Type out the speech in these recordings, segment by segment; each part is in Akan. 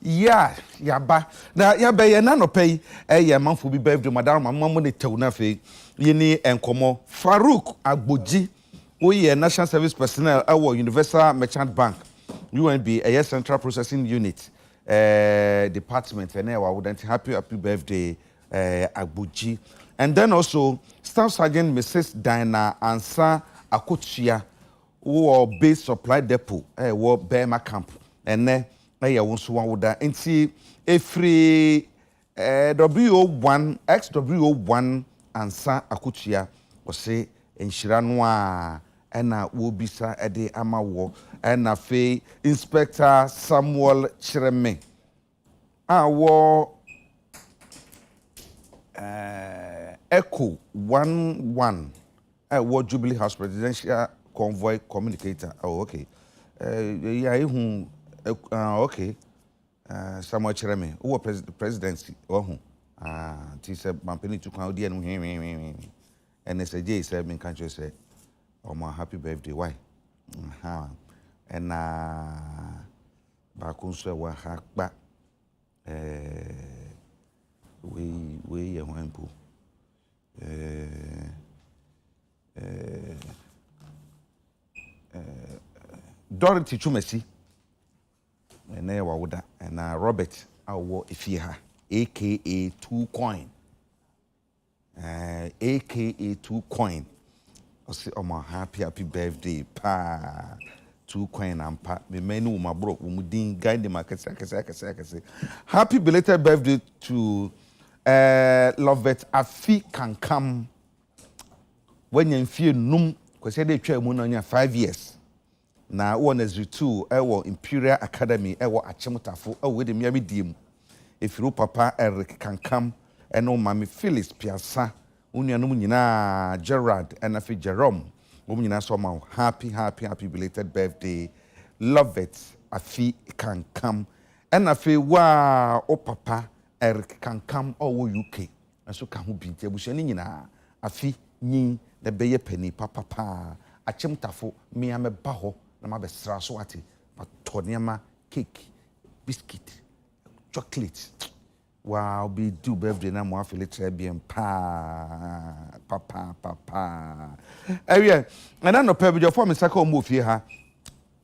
Yeah, yaba. Na yaba ye na no pay ye manfo bi birthday madam mama ne tew na fe ye ni enkomo Farouk Agboji we national service personnel our Universal Merchant Bank UNB a central processing unit department and I would happy birthday Agboji. And then also Staff Sergeant Mrs. Diana Ansa Akotua who base supply depot wo Bema camp and ya wonso woda enti every WO1 XWO1 ansa Akotua wose enhira no a na wo bisa ede ama wo na fe Inspector Samuel Chireme wo Echo 11 wo Jubilee House Presidential Convoy Communicator. Oh, okay. Yeah, okay. Samuel Chireme, who was presidency. Oh, he said, "Mampeni to come here and they said, Jay said, "Me can't just say, oh my happy birthday, why?" And back on so what hack back. We one po. Dorothy Chumesi. And there was and Robert Awo Ifiha, aka 2 Coin. AKA 2 Coin. I say, oh my happy birthday, pa 2 Coin and pa. Me menu my bro, we didn't guide the market. Happy belated birthday to Lovett Afi can come when you feel num, because they try on 5 years. Na one is two Imperial Academy Achimutafo with the Miami Dim. If you papa Eric can come and no Mammy Phyllis Piazza, Unia Numina Gerard and Afi Jerome. Umina somehow happy belated birthday. Love it. Afi can come. And Afi wa papa Eric can come UK. And so can be Jebushanina. Afi yin the bay penny papa. Achimutafo me am a baho. Na be straso ati but toniama cake biscuit chocolate wow be do birthday na mo afele trebien papa area and no pay be for me saka mo fie ha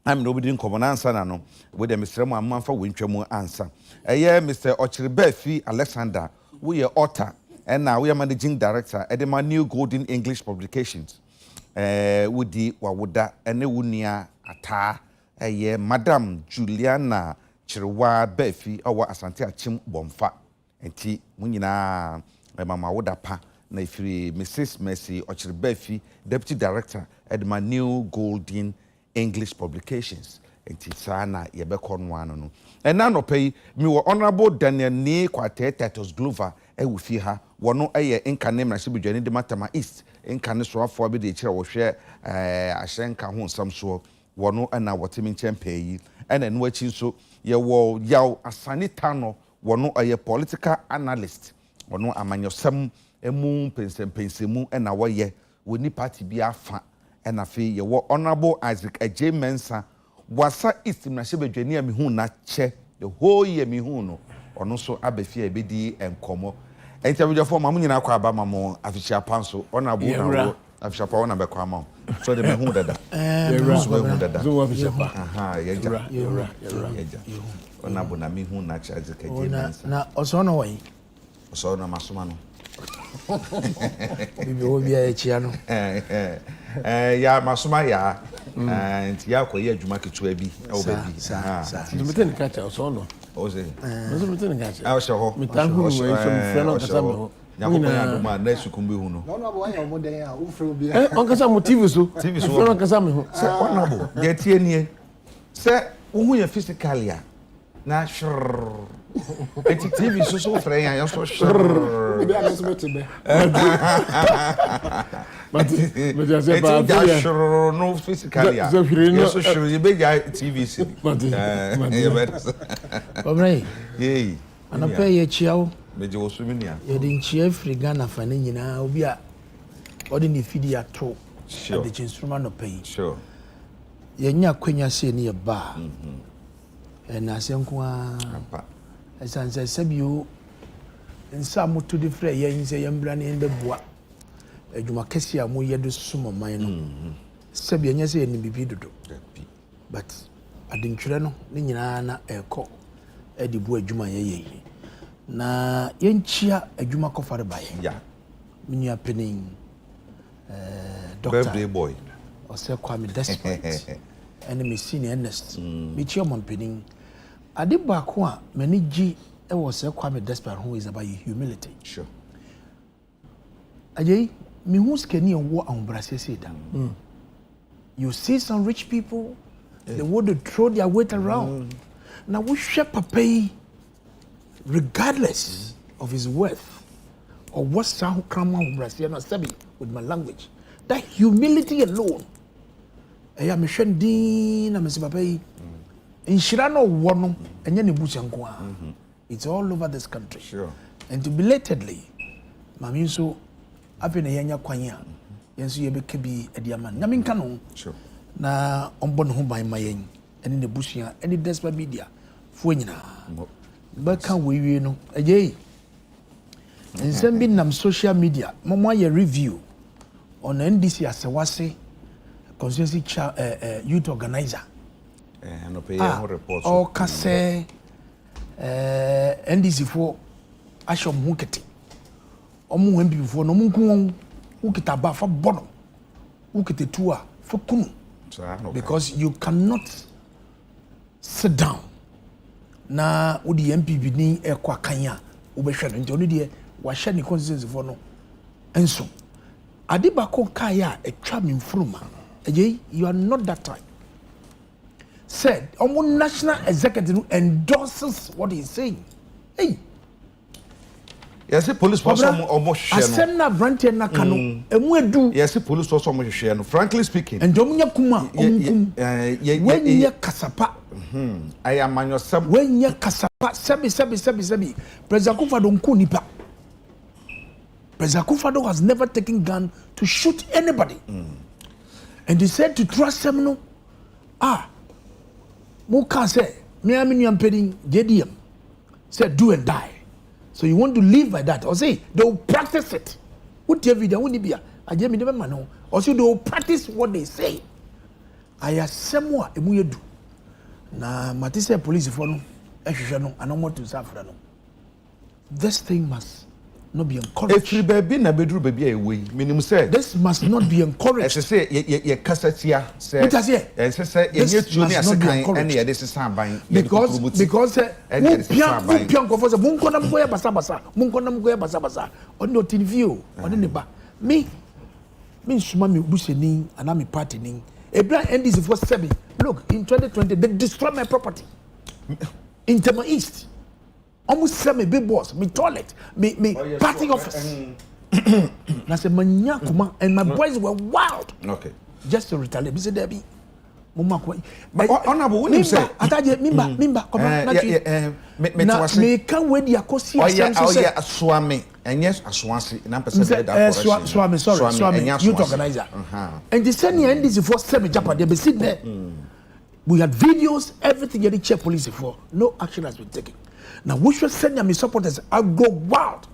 am no be nkomo na answer na no we dem Nsroma amamfa wentwam answer Mr. Ochiribefi Alexander we are author and now we are managing director at the New Golden English Publications wudi wawoda ene wunia ata Madam Juliana Chirwa Befi awa Asante Achim Bomfa enti munyina mama woda pa na ifiri Mrs. Mercy Ochiribefi Deputy Director at my New Golden English Publications enti sana yebekọ no ano no ena no pay me wo Honorable Daniel ni kwate Titus Glover ewufi ha wono nkane mrahye bedwane de Matama East nkane so afọ be de kire wo hwe ahyenka ho nsam so wono na wotemi nchempe yi ena no achi nso ye wo yaw asanita no wono political analyst wono amanyosam emu pensempensemu na woye woni party bi afa ena fe ye wo Honorable Isaac J Mensa wasa East mrahye bedwane a mehu na che the whole year mehu no ono so abefia ebedi enkomo enti abujafo ma munyina akwa aba ma mo afishia panso ona bu na afishia pa ona bekwa ma so de mehu dada mehu dada zo afishia pa aha yeja ona bu na mehu na charge keje na oso no wai oso na masoma no bibi obi a echia no ya masoma ya enti ya koye adwuma ketua bi e wo ba bi dumeten kacha oso no Oze. Ozo mutene gacha. A wo mitangu we so mfreno kasa me ho. Yakobo ya do ma na sukumbe hu no. No abo anya omoden a wo frɛ obi. On kasa mo TV so. Mfreno kasa me ho. Se onabo. De tie nie. Se wo hu ya physically a na shrrr. Eti TV so frɛ ya so shrrr. Bi a so betebe. But just about shrrr no physically a. So shrrr you be TV si. Obrai. Yey. Anapa ye chiawo. Meje wo so minia. Ye de nchie Africa na fa ne nyina obi a odi ne fidi ato. Adekye Nsroma no pay. Sure. Ye nya kwanya se ne ye ba. na asenko a esanse sabio nsa moto de frɛ yɛn sɛ yɛmbra ne ndebua adwuma kɛse a mo yɛde somo man no sabia nya sɛ yɛn bibi dodo but adentwerɛ no ne nyinaa na ɛkɔ ɛde bu adwuma yɛyɛ na yɛnkyia adwuma kɔfare bae menua penin doctor birthday boy ɔsɛ Kwame Desperate ɛne me senior Ernest me chia mon penin ade baako a mani gi ɛwɔ sɛ Kwame Desperate who is about humility. Sure. Ajay, me who's keni and what on Brasese da. You see some rich people, they want to throw their weight around. Now we share pay regardless of his worth or what sound come on Brasese no sabi with my language. That humility alone. Eya me hwendin na me se papa Inshira no wono enye ne bucha nko a. It's all over this country. Sure. And to belatedly, mami so ape na yanya kwanya. Yenso ye beke bi ediaman. Nyame nka no. Sure. Na ombo no ho ban mayen ene ne bushia ene despa media fo nyina. Ba kan wewie no. Agye. Nsem bi nam social media, momo ye review on NDC asewase constituency youth organizer. No pay your report. O kase NDC for ashom hukete omu wembi before no munku ukita ba fa bono ukite tua for kunu because you cannot sit down na udi MPP ni ekwa kanya ubehwe no nti oni de wa hye ni constituency for no enso adiba ko kaya etwa Nsroma agye you are not that type. Said, our national executive endorses what he's saying. Hey. Yes, the police force almost share. Asemna branche na kano. Emwedu. Yes, the police force almost share. Frankly speaking. And Domunya kuma. When ye kasapa. I am on your sub. When ye kasapa. Sabi. President Akufo-Addo nku nipa. President Akufo-Addo has never taken gun to shoot anybody. And he said to trust him no. Muka say, me am pending JDM. Said do and die. So you want to live by that. Or say they will practice it. What video won't be a Jamie never man. Or so they will practice what they say. I have somewhat a do. Na Matisse police for no, no, I don't want to suffer. This thing must not be encouraged. If you baby na bedru baby away, minimum say this must not be encouraged. As I say, ye kasatia say. What I say? As I say, ye tuni as kind any this is samban. Because pian ko for say mun konam go ya basa. On no TV on ne ba. Me nsuma me buseni and me party ning. Ebra NDC for 7. Look, in 2020 they destroyed my property. In Tema East. Almost send me big boss, me toilet, me party office. I said, Manyakuma, and my boys were wild. Okay. Just to retaliate. Me said, Debbie, Mama, honorable, when you say, Mimba, come me can't wait the Akosi. Oh, yeah, a swami, and yes, a swansea, and I'm Swami, youth organizer. And the senior NDC for 7 Japan, they be sitting there. We had videos, everything you check police for. No action has been taken. Now we should send your supporters. I go wild.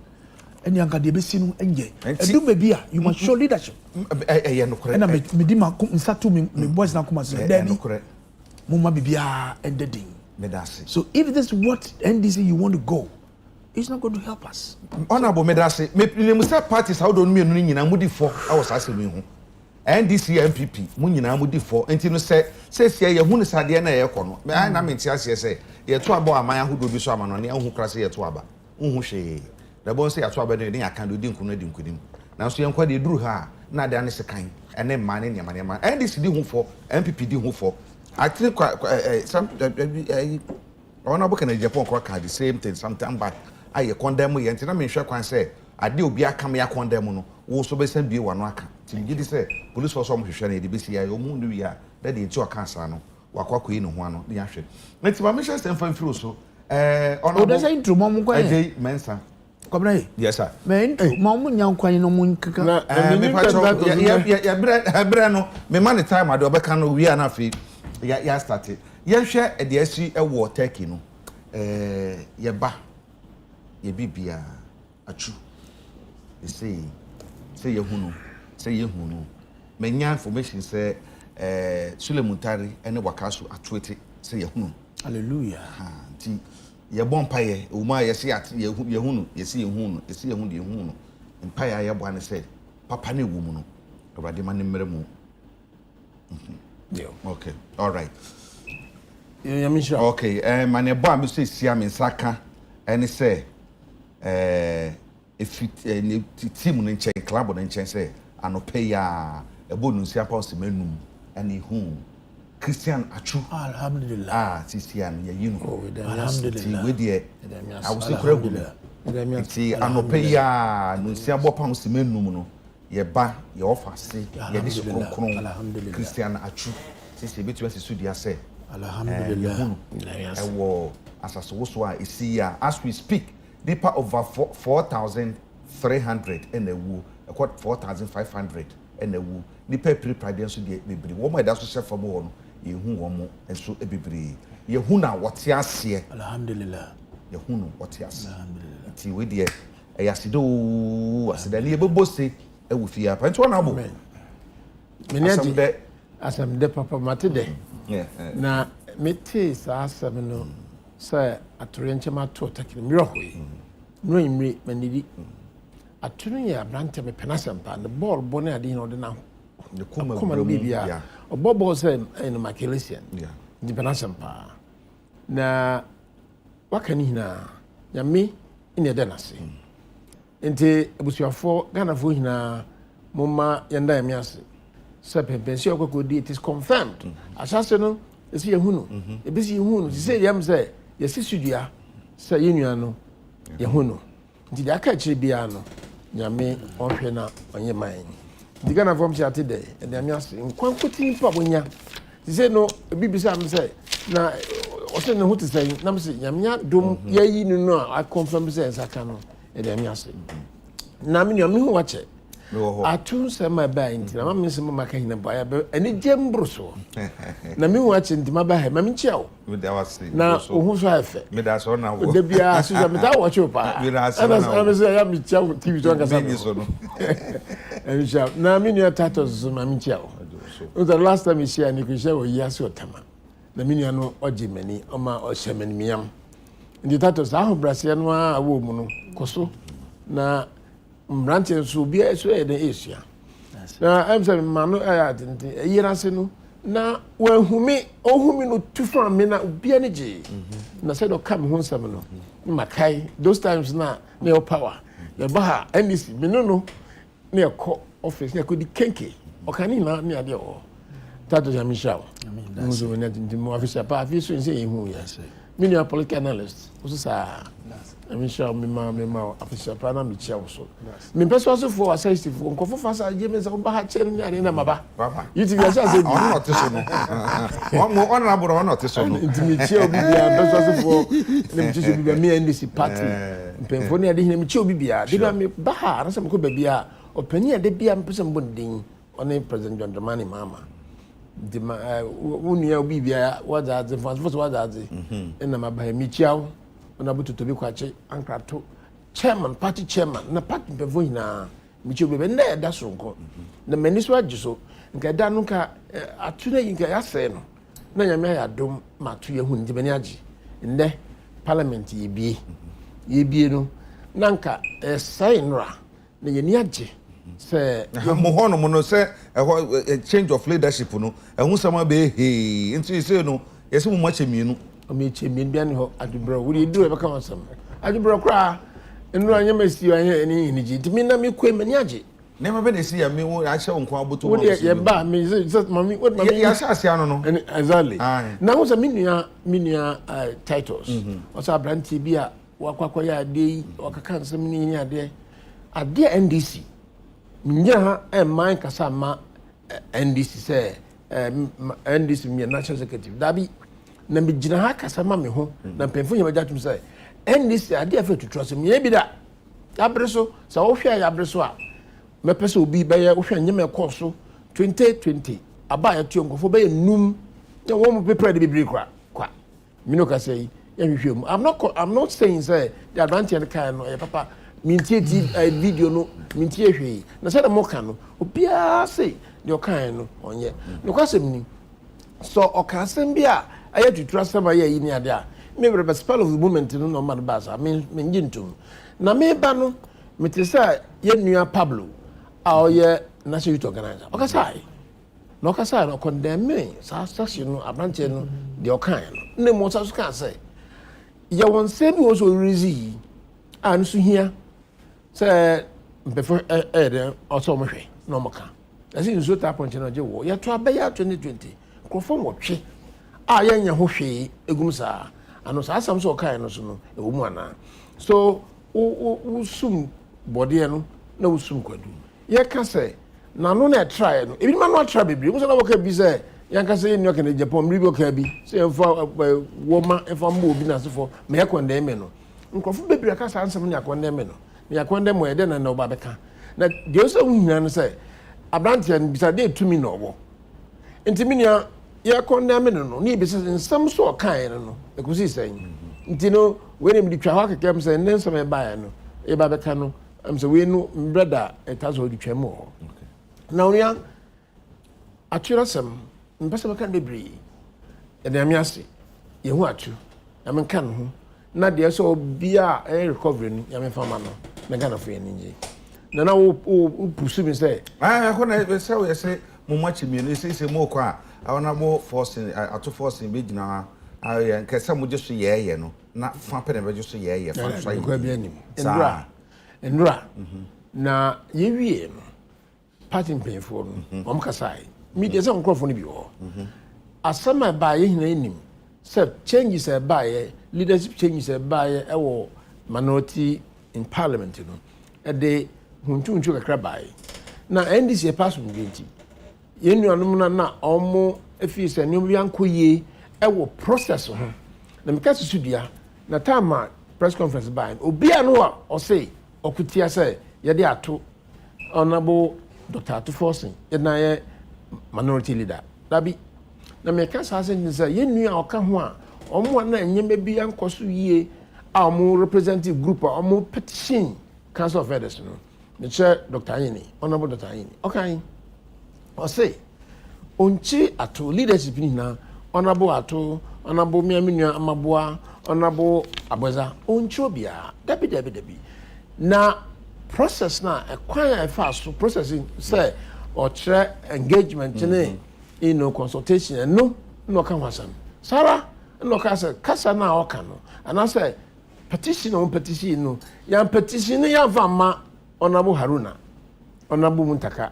And you can be seen enje. And do maybe you must show leadership. And I me ma nsatu me boys na kuma say Daddy. Mama bibia ending. So if this is what NDC you want to go, it's not going to help us. Honorable Medase, me musa parties how don't me no nyina mudi for I was asking me. NDC MPP mu nyina mudi for enti no say ye hu ne sade na ye kɔ no me ai na me ntia say ye to aba aman ahodo bi so ama no ne hu kra say ye to aba hu hwe da bon say ye to aba ne aka do di nkuno di nkunim na so ye nkwa de duru ha na da ne sekan ene ma ne nyama NDC di hu for MPP di hu for I think some honorable can Japan kwa the same thing sometime back I condemn ye enti na me hwe kwan say ade obi aka me condemn no wo so be san bi wano aka ti gidi say police force om hwehwe na de be sia yo mu ndu wi a da de ti oka asa no wakwa yi no ho ano de ahwe nti ba me hwe stem fan firo so ono do say intro mom kwa ejei mensa kobna yes sir me intro mom nya kwan no mun kaka me pa cho ya bre no me man time ade obeka no wi a na afi ya start yɛhwɛ de asi ɛwɔ Turkey no yɛba yɛbibia achu say yehunu menya information say Sulemuntari ene wakaso atwete say yehunu hallelujah ti yebon paye uma yesi yehunu mpaye yebo ane say papa na ewu mu no obade ma ne mmeremu okay all right okay mane bo am so sia me nsaka ene say if team no nchen club no nchen say anope ya ebo no nsia pa semenum ene hu Christian Achu alhamdulillah Christian ya you know alhamdulillah we dey I was incredible ti anope ya no nsia bo pa semenum no ye ba ye ofase ye dis kronkron Christian Achu sisi betu asisu dia say alhamdulillah ewo asaso so a isi ya as we speak deeper over 4,300 and a woo, a quart 4,500 and a woo. Nipa pre-pride so the baby. Woman that's so for more, you who one and so a baby. You who now what's here? Alhamdulillah. You who know what's here? Alhamdulillah. Ti we dear, a yasido, as the neighbor bossy, a with your pant one abo. Many as I'm the papa matide. Yeah. Now, metis are 7 say atorenche ma to taking mirror no imri manidi atunu ya brante me penasempa the ball bone ade no de na the kuma bibia obobo say in makelesian the penasempa na wakani hina nyame ine de nase ente abusuafo ganafo hina mumma yanda yamiase say pempensi okokodi it is confirmed asase no esi yehunu ebisi yehunu say yam say yesi studia say yenua no yehunu nti de aka kire bia no nyame onhwe na onye man diga na vom chate de de amiase nkwankotin pa bonya say no bibisa am say na ose ne hote say na me say nyame dom yayi no a confirm say saka no de amiase na me no me hu wache atun se ma ba nti na me se ma ka hina ba ya eni jembruso na me hu wache nti ma ba he ma me nchia wo na ohun so afa me da so na wo de bia so me ta watch o pa ana say ya me chia TV to ngasa na me no tatos so ma me nchia wo the last time you share ni ku share wo yasi otama na me no oje mani o ma o shemani miam ndi tatos aho brase no a wo mu no koso na mbrante so bia so e de esia na am say ma no ayatente yira se no na wanhumi ohumi no tufa me na bia ne je na say do come ho nsam no makai those times na me power the baha NDC me no na ekọ office na kodi kenke okani na ne ade o tato ya mishaw muzo na ndimo office pa office so say hu ya me no political analyst so sa mishaw me ma office pa na me chia so me person so for assist for nkofo fasa je me say ba ha che ni ade na maba you ti ya say on not so no one more honorable on not so no me chia obi bia person so for me chia obi bia me NDC party mpemfo ni ade me chia obi bia de ba me ba ha na say me ko ba bia opani ade bia me person bondin on President John Dramani Mama the unia obi bia wada the first wada na maba me chia na butu to be kwache ankrato chairman party chairman na party bevo hina michi be na da so nko na mani so agiso nka da no ka atuna yinka ya se no na nyame ya dom ma to ye hu ndi bani agi nde parliament yebie no na nka sign ra na ye ni agi se mo hono mo no se change of leadership no ehun sama be he nti se no yesi mo mache mienu o me che mien bia ne ho adubro wo di e beka wasam adubro kra enu anya masi anya eni ni ji timi na me kwe mani age ne ma be ne si ya me wo a hye nko aboto wo ye ba me se mami what mami ya sha ase ano no exactly na wo se minia titles o sa branti bia wakwakwa ya ade wakaka nsem ni ade NDC nya ha e man kasa ma NDC se NDC mi national executive dabi na me gina ha kasa ma me ho na pemfo nya baja tum say NDC ade afa tutu so me bi da abreso sa wo hwa ya abreso a me pese obi be ya wo hwa nya me course 2020 aba ya tuo ngofo be num ya wo mo prepare de bibiri kwa Minoka say, I'm not saying say the advantage can no papa mintie video no mintie hwe na say the moka no obia say the kind no onye no kwasem ni so okasem bia aye to trust am aye yi ni ade a me be spell of the moment no man bass I mean njintum na me ba no me te say ye nua Pablo a oye national youth organizer okasai no okasai no condemn me sa section no advantage no the kind no ne mo sa so kan say ya won say bi was orizi an so hia say before dem also mo hwe no mo ka asi nso ta point na je wo ya to abeya 2020 krofo mo twe a ya nya ho hwe egum sa ano sa asam so kai no so no e wo mu ana so wo sum body no na wo sum kwadu ye ka say na no na try no ebi ma no try bebri mo so na wo ka bi say yanka say new kan Japan mribo ka bi say for woman if am obi na so for me condemn me no nkofo bebri aka sa ansem nya condemn me no nya condemn mo e de na no ba beka na de o so hunyan no say abrantian bisa de tumi no wo ntimi nya ya condemn me no ni bi say nsam so kan no e kusi say nti no we nem di twa ha kekem say nsam e ba ya no e ba beka no am say we no brother e tazo di twa mo na onia atwerasem mpese baka bebre e de amiase ye hu atu ya menka no ho na de so bia e recovery ni ya menfa no na gana fo ye nje na wo pursue me say ko na say we say mo machi mi ni say mo ko a awona mo forcing ato forcing be gina aye nke say mo je so ye no na fa pe na be je so ye fa so ye ko bia nim endura na ye wie no party mpemfo no mo kasai media say nkrofo no bi ho asama ba ye hina enim say changes e ba ye leadership changes e ba ye e wo minority in parliament no e de huntunchu kakra ba ye na NDC e pass mu binti ye nuanom na omo efi se nyom bi ankoye e wo process ho na me kase sudua na time press conference ba obi anu a o say okutia say ye de ato honorable Dr. Atuforsin ye na ye minority leader dabi na me ka sa sen say ye nua oka ho a omo na nyeme bi ankoso yie a omo representative group a omo petition council of elders no me che Dr. Ayini honorable Dr. Ayini okay o say onchi ato leadership ni na honorable ato honorable miaminu amaboa honorable aboza onchi obia dabi na process na acquire fast processing say or try engagement consultation no can wasam Sarah no kasa na oka no and I say petition no yan petition ya vama honorable Haruna honorable Muntaka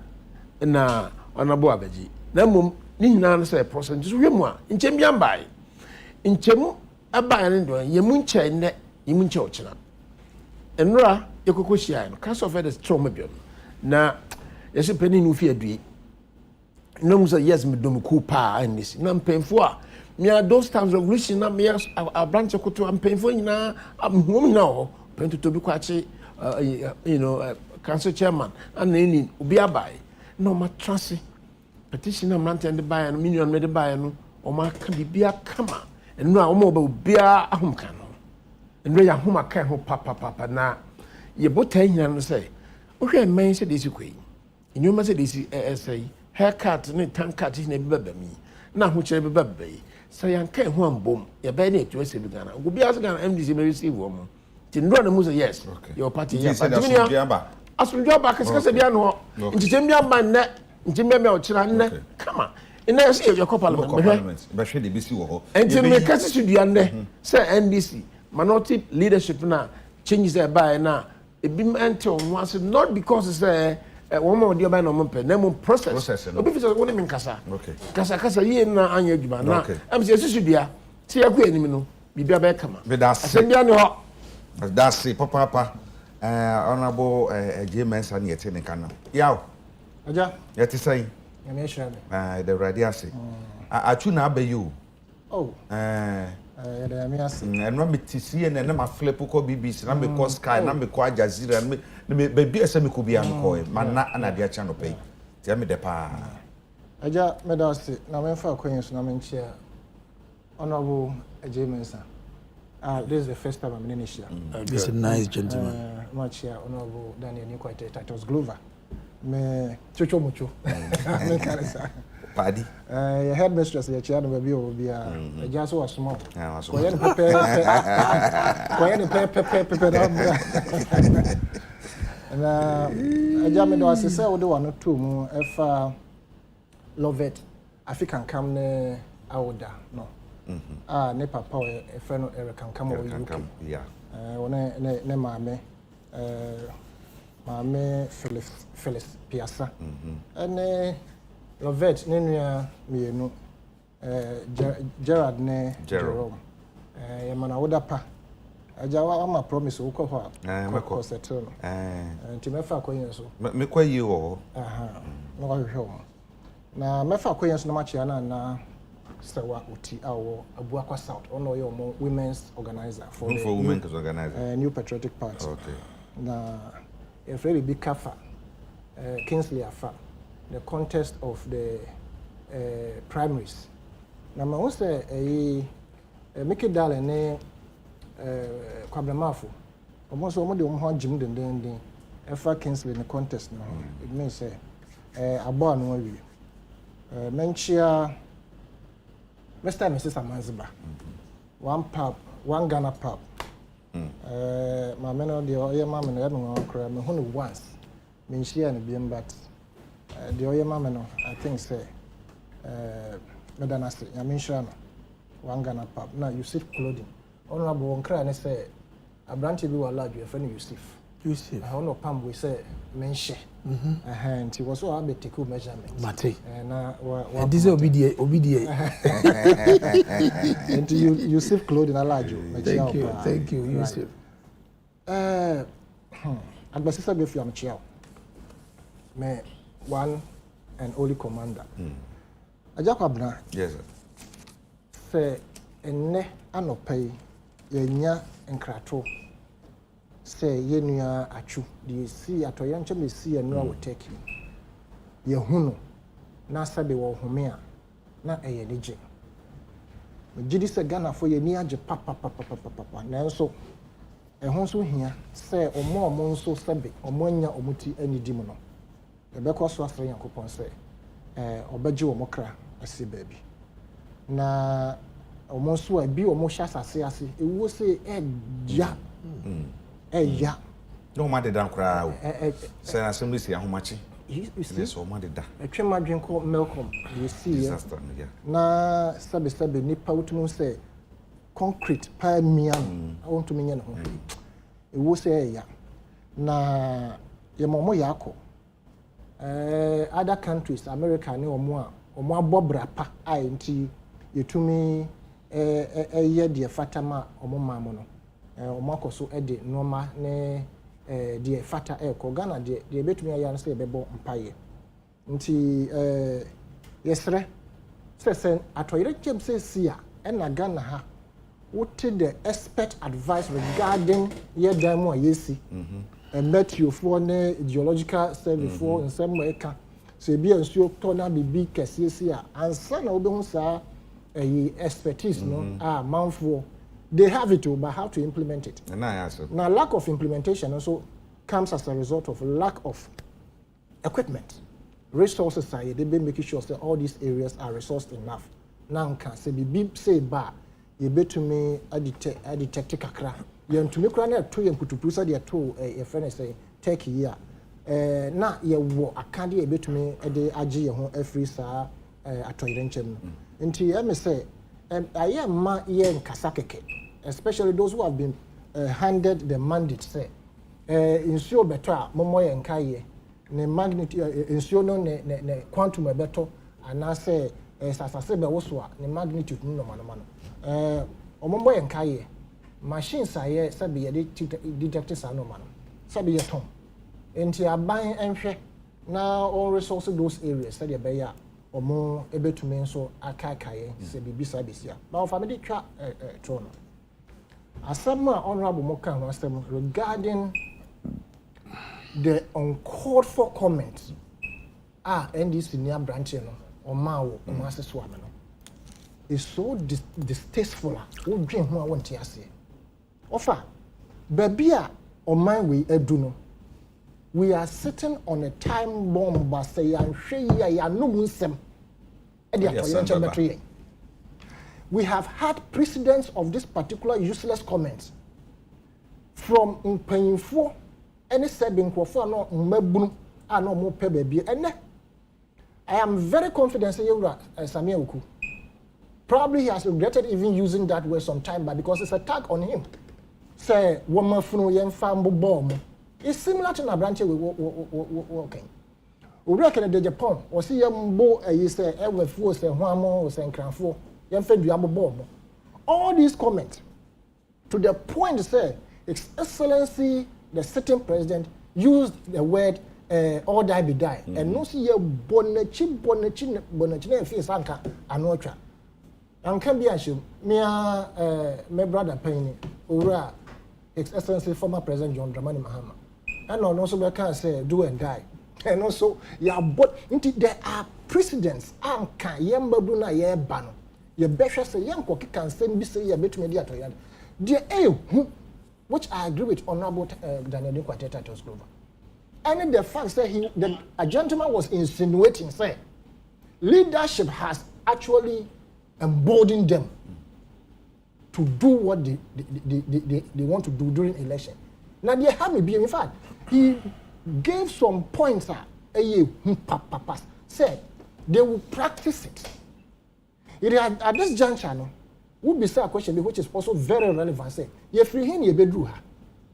na honorable Abaji na mum ni hina na say process so hwemu a nchem bia mbai nchem abai ne do yemu nche ne yemu nche ochina enura yekoko hia no council of elders trauma bio na yesi pani no fi adue no musa yes me dom ku pa anisi na mpemfo a me those times revolution na me a branch koto mpemfo nyina amhom na ho pento to bi kwache council chairman and any obi abai no matrase petition na mrante and buy no million me de buy no o ma ka bibia kama eno a o ma obia ahom ka no eno ya homa ka ho papa na ye botan hia no say o hwe men se de sikoi enyoma se de si say haircut ne tankat ne bibaba mi na ho kire bibaba yi say yanka ho ambom ye ba na etu ase bi gana obi as gana MDC me receive wo mo ti ndo na mu say yes your party ya ba asundwa ba kasa bia no ntitem bia ba na ntitem bia o kira nne kama ina say your parliament ba hwe de bi si wo ho enti me kasa studua nne say NDC minority leadership na changes there by na ebi mente on was not because it's one more dear by no month na mo process obi fi say woni me nkasa kasa ye na anya adwuma na am say susudua ti ya ku anim no bibia ba kama asembia ne ho that's it papa honorable Mensa ne yete ne kana yaw aja yete say ya me hwɛ me the radiasi atu na abayu oh ya da me ase no metisi na ma flip ko BBC na me ko Sky na me ko Al Jazeera na me baby ese me ko bia me ko mana na dia cha no pay ti me de pa aja me da ase na me fa kwen so na me nchia Honorable James. This is the first time I'm in Asia. This is a nice gentleman. Much here, Honorable Daniel Nikwete, Titus Glover. Me Chucho Mucho. Me Kanisa. Paddy. Headmistress, the chair will be a just was small. Koyen pepe. Na ajame do asese wo de wano to mu efa Lovet African Cam ne awoda no. Ne papa e friend no Eric Cam wo UK. Yeah. Ne maame maame Phyllis Piazza. Ene Lovet ne nua mienu Gerard ne Jerome. Ye mana woda pa. Ajawa ama promise wo ko ho a ko settle no nti mefa koyen so me kwayi wo no wa hwe mo na mefa koyen so na machia na sewa uti awo abuakwa south ono ye omo women's organizer for women's organizer new patriotic party. Okay. Na if really big kafa Kingsley afa the contest of the primaries na ma wo say Mickey Dale ne Kwabramafo. Almost all the home Jim den Efa Kingsley in the contest now. It means say abo no wi. Menchia Mr. and Mrs. Amanziba. One pub, one Ghana pub. My men on the oil mamma no cry me who once. Menchia and being but the oil mamma no I think say Medanasi, Yaminsha one Ghana pub. Now you see clothing. Honorable Onkra say a branch be allowed your friend Yusuf. I don't know Pam we say mention. And he was so able to take measurements. Mate. And this is obedient. And Yusuf clothing allowed you. Thank you, Yusuf. And my sister be from Chiao. Me one and only commander. Ajakwabna. Yes, sir. Say enne anopay yenya enkrato say yenua achu the see atoye nche me see enu awo take ye hunu na sabe wo home a na eye neje me gidi se Ghana fo ye ni age papa na enso ehon so hia say omo nso sabe omo anya omuti anidi mu no e be ko so afre yankopon say obaji wo mokra ase baabi na almost a be almost as I say, it was say ya. No matter down crowd. Say assembly see how much. You see, so much that. A trim my drink called Malcolm, you see, na sabe nipa utumu say concrete pie mian. I want to mean it was say ya. Na your momo yako. Other countries, America, no more, or more bobra pa, INT, you to me. Year dear fatama omo mamo no omako so ede noma ne dear fata Ghana dear betumi ayan say bebo mpaye nti yesre say atoyere kem say sia na Ghana ha what the expert advice regarding year demo yesi and met you for ne geological survey for in some way ka so bi ensuo to na bibi kese sia ansa na obehu saa expertise manful they have it but how to implement it. Now lack of implementation also comes as a result of lack of equipment resources they be making sure that all these areas are resourced enough now can say be say ba you bet me detect kakra you to make run to you put say they to a friend say take year na ye wo akade e bet me e age ye ho every saa atoyere nchem nti me say I am ma ye nkasa keke especially those who have been handed the mandate say insuo beto a momo ye nkaye ne magnitude insuo no ne quantum beto ana say sasase be woso a ne magnitude no no omomo ye nkaye machines aye sabe ye detect sa no mano sabe ye ton nti aban enhwe na all resources those areas sabe be ya omo ebetumi nso akakaye se bibisa besia na of family twa trono asama honorable moka ho asem regarding the uncalled for comment NDC near branch no o ma wo o ma seso ame no is so distasteful. Who dream who I want to say. Offer, baby, on my way, eduno. We are sitting on a time bomb, but say, and she, ya no munsem. We have had precedents of this particular useless comments from Mpanyinfo, any said Nkrofo no mmabunu no mo pe baby. And I am very confident say Samia Oku. Probably he has regretted even using that word sometime, but because it's a tag on him. Say woman funu yemfa mbobom. It's similar to Nabranche walking. We reckon in Japan, or see yambo you say ever force and Huamo or Saint Cranfo, yemfed yambo. All these comments to the point say His Excellency the sitting president used the word all die be die. And no see your bonnechi and face anka anotra. And can be assumed, me my brother Penny, Ura, His Excellency former President John Dramani Mahama. And also we can say do and die. And also, there are precedents. Anka yemba bruna ye bano. Ye besha say yanko can send be say ye bet media to yard. Dear which I agree with Honorable Daniel Quateta Global. And the fact that a gentleman was insinuating, say, leadership has actually emboldened them to do what they want to do during election. Now they have me be, in fact, he gave some points said they will practice it. It had, at this juncture, would be a question which is also very relevant. Say, you free him, you bedroom.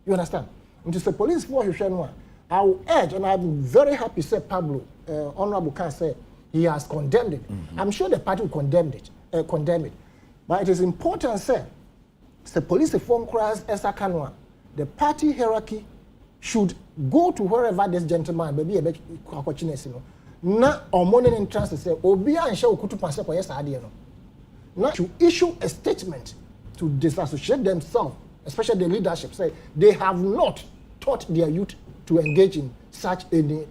You understand? And to the police for one, I will urge, and I'm very happy. Say Pablo, Honorable can say he has condemned it. I'm sure the party will condemn it, but it is important. Say, the police form cries Esakanwa. The party hierarchy should go to wherever this gentleman maybe a bit opportunity. Na morning entrance say Obia and Shao Kutu Panse for yes idea. Not to issue a statement to disassociate themselves, especially the leadership, say they have not taught their youth to engage in such any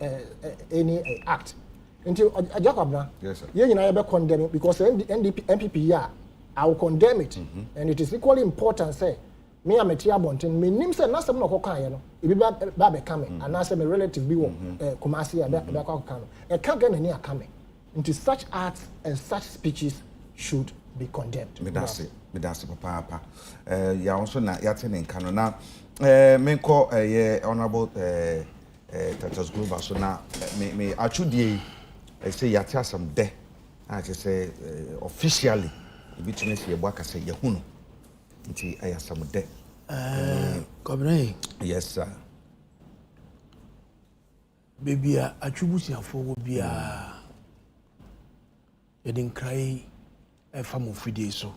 act. Until Ajakabna, yes, sir. You know, condemn it because NDP MPP, I will condemn it, and it is equally important. Say, me am a Tiabontin, me name say not some no Hokkaido, it be Babe coming, and I say my relative be Kumasi, a can't get any coming. Into such acts and such speeches should be condemned. Me that's it, Papa. Ya also na yatin in Canada. Me call Honorable Tatos Global. So now me actually I say yatia some de. I just say officially between us Yabaka say Yahuno. Nti I have some de. Governor. Yes, sir. Baby, attribution for be you didn't cry. A family Friday so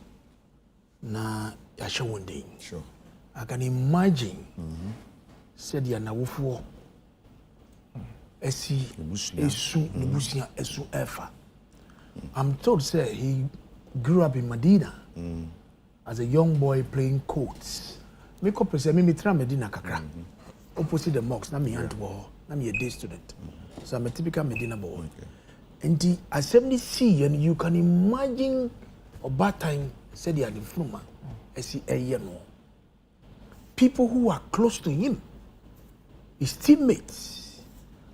na ya show one day. Sure. I can imagine said ya na wofo esi esu nubusia esu efa. I'm told say he grew up in Medina as a young boy playing courts. Me ko pese me tra Medina kakra. Opposite the mosque na me hand boy na me a day student. So I'm a typical Medina boy. Okay. And the assembly see and you can imagine about time said the Nsroma no. People who are close to him, his teammates,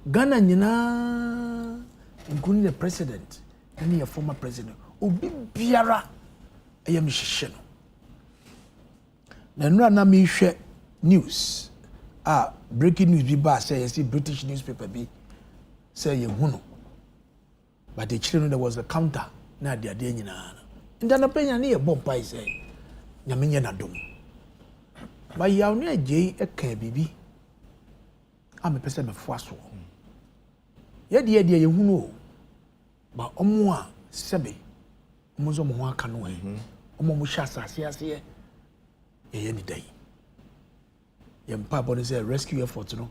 Ghana nyina, including the president, and the former president, Obi Biara ayamishisheno. Na me share news. Breaking news be ba say see British newspaper be say yehuno. But the children there was a counter na dia de nyina. Nda na penya ne ye bompai say nyamenye na dom. Ba yaw ne agye e ka bibi. A me pese me foaso. Ye de ye hunu o. Ba omo a sebe. Omo zo mo ho aka no e. Omo mo hya asase ase ye ni dai. Ye mpa bo ne say rescue effort no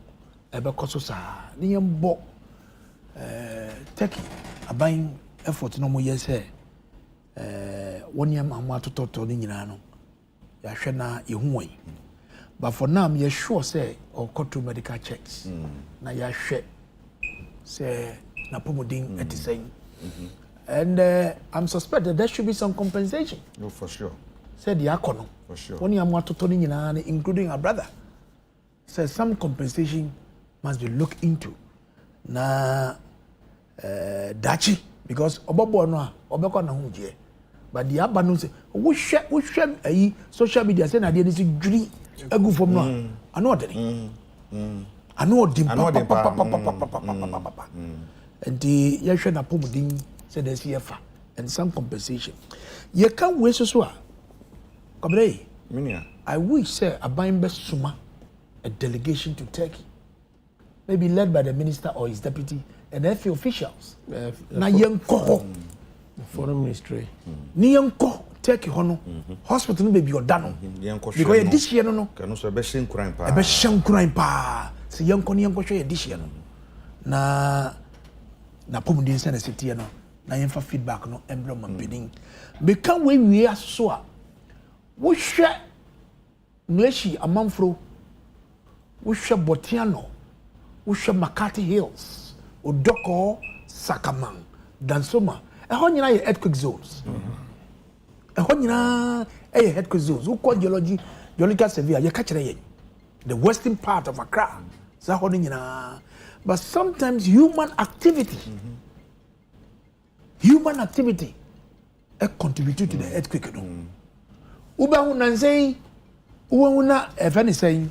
e be koso sa. Ne ye mbo Turkey aban effort no mo ye say one yam amwa tototo ni nyina no ya hwe na ye huwai. But for now me sure say or cut to medical checks na ya hwe say na pomodin etisɛn And I'm suspected there should be some compensation. No, for sure. Said Yakono. For sure. Only I'm to Tony, including our brother. Said some compensation must be looked into. Na Dachi, because Obobo no, Obeko na hunje. But the Abba no say, we share social media saying I didn't see jury a good from no. I know that. I know them. And the Yasha na pomudin said there's CFA and some compensation. You can't waste so. Come I wish say a buying best suma a delegation to Turkey. Maybe led by the minister or his deputy and FA officials. Na yenko foreign ministry. Ni yenko Turkey hono hospital no baby odano. Because this year no. Kanu so be shin kran pa. E be shin kran pa. Se yenko ni yenko hwe this year no. Na pomudin say na city no. Na yenfa feedback no emblem mampedin. Beka we aso a wo hwe Mleshi amanfro wo hwe Botiano wo hwe Makati Hills Odoko Sakaman Nsroma ho nyina ye earthquake zones ho nyina earthquake zones wo ko geological survey ye ka kire ye the western part of Accra sa ho nyina but sometimes human activity contribute to the earthquake no uba hu nansei uwa na efani saying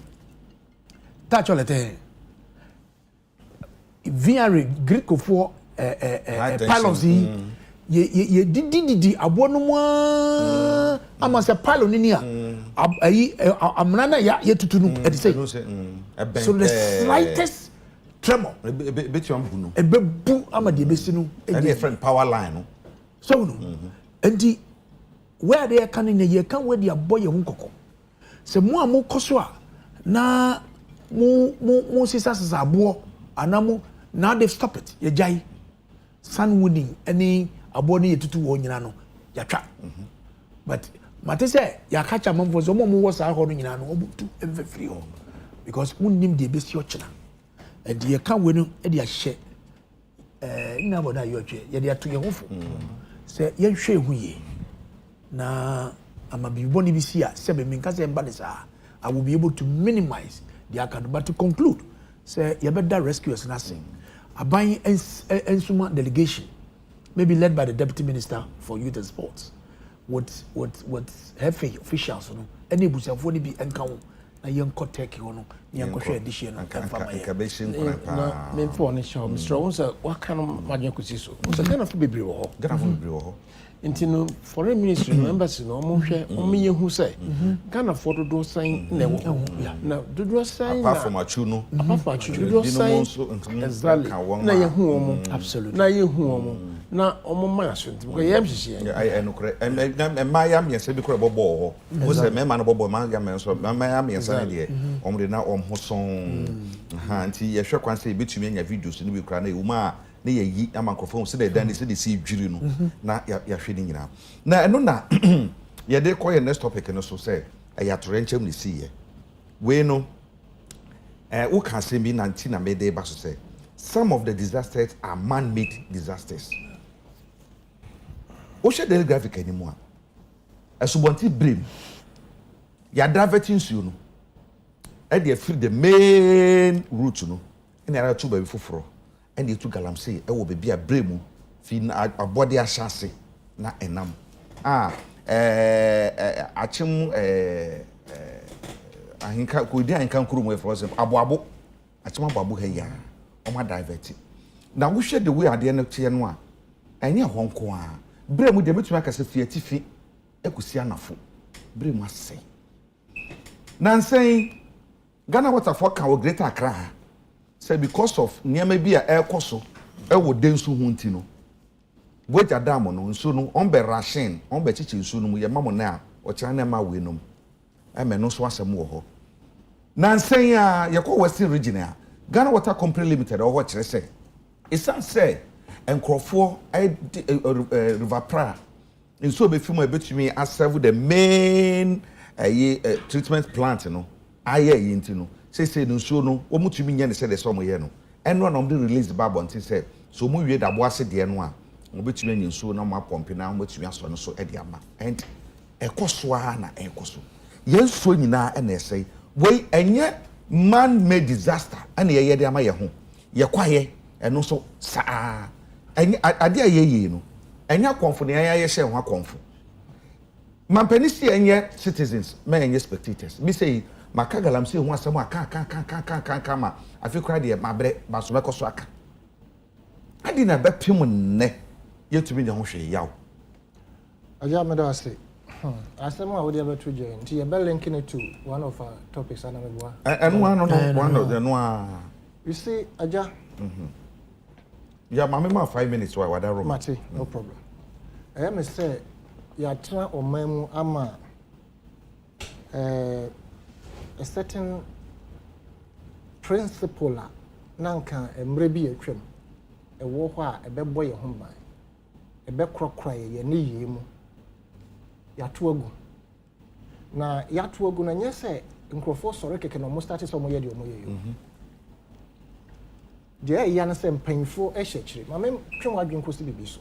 touch all the VR Greek for pylons ye didi abo no mo ama se pylon ni a ayi amna na ya tutu no e say so the slightest tremor bet you am bu no e be bu ama de besi no e different power line no so no enti where they can in ye can where the boy ye hunkoko se mo amu koso a na mo sisa abo anamu now they've stopped it ye jai sun winning any abo ni yetutu wo nyina no ya twa but mate say ya kacha mamfo so mo wo sa ho no nyina no obutu emfe free ho because unnim de be si ochina e de ka we no e de ahye ina boda yo twe ye de ato ye hofo se ye hwe hu ye na amabibo ni bisi a se be minka se mba sa I will be able to minimize the account but to conclude say you better rescuers nothing aban Nsroma delegation maybe led by the deputy minister for youth and sports with health officials no any busiafo ni bi enka wo na yenko take ho no yenko hwe edition no kamfa ma na me for ne show Mr. Onsa what kind of magic kusi so so kind of bebre wo ho nti no foreign ministry no embassy no mo hwe mo ye hu say Ghana for do sign na wo na do sign apart from achu no do sign exactly na ye hu mo absolutely na ye hu mo na omo ma so nti ko ye mhihie ai no kre ma ya me se bi kre bobo ho wo se me ma no bobo ma ya me so ma ya me se de omo de na om ho son ha nti ye hwe kwan se betumi anya videos ni bi kra na e uma na ye yi amakrofon se de dan se de si dwiri no na ya hwe ni nyina na eno na ye de call your next topic no so say ya torenchem ni si ye we no wo kan se bi na nti na me de ba so say some of the disasters are man-made disasters. O share the graphic anymore. Asubonti brim. Ya diverting you no. E dey free the main route no. E na two baby foforo. E dey two galamsey e wo baby a bremu fi na abode ahase na enam. Achim ahinka ko di ahinka nkuru mo for example aboabo. Achim aboabo ha ya. Oma divert. Na wo hwe the way ade no tie no a enye honko a bremu de metuma kase fiatifi ekusi anafo bremu asai na nsen Ghana waterfall kan wo Greater Accra say because of niam bi a ekoso e wo densu hunti no boja dam no nso no on be ration on be chichi nso no ye mamo na o kira na ma we no e me no so asem wo ho na nsen a ye ko Western region a Ghana Water Company Limited or what say isan say enkrofo river pra nso be film ebetumi serve the main treatment plant no aye yinti no say nso no omutumi nya ne say the some ye no eno na omde release the babon tin say so mu wie dabo ase de no a obetumi anyi nsuo na mo apompe na mo betumi aso no so e de ama and ekoso na ekoso yensuo nyina na esei wey enye man made disaster ana ye de ama ye ho ye kwaye eno so saa enye ade ayeye no enye akonfo ne ye hye ho akonfo mampanisi enye citizens men enye spectators me say maka galamsey ho asem aka ma afikura de mabre baso bekoso aka adi na bepim nne yetumi ne ho hwe yaw aja me da say asem a wo de beto join ti ye be linking it to one of our topics ana me boa no you see aja yeah mama 5 minutes why wada room mate no problem me say ya tra omamu ama a certain principle nanka emre bi atwam ewo ho a ebebo ye ho ban ebekrokra ye ne yemu yato agu na yato agu na nye se nkrofo sore keke no mo start so mo ye de mo ye yo de ya na se mpanfo ehye kire ma me twem wadwen kosi bibi so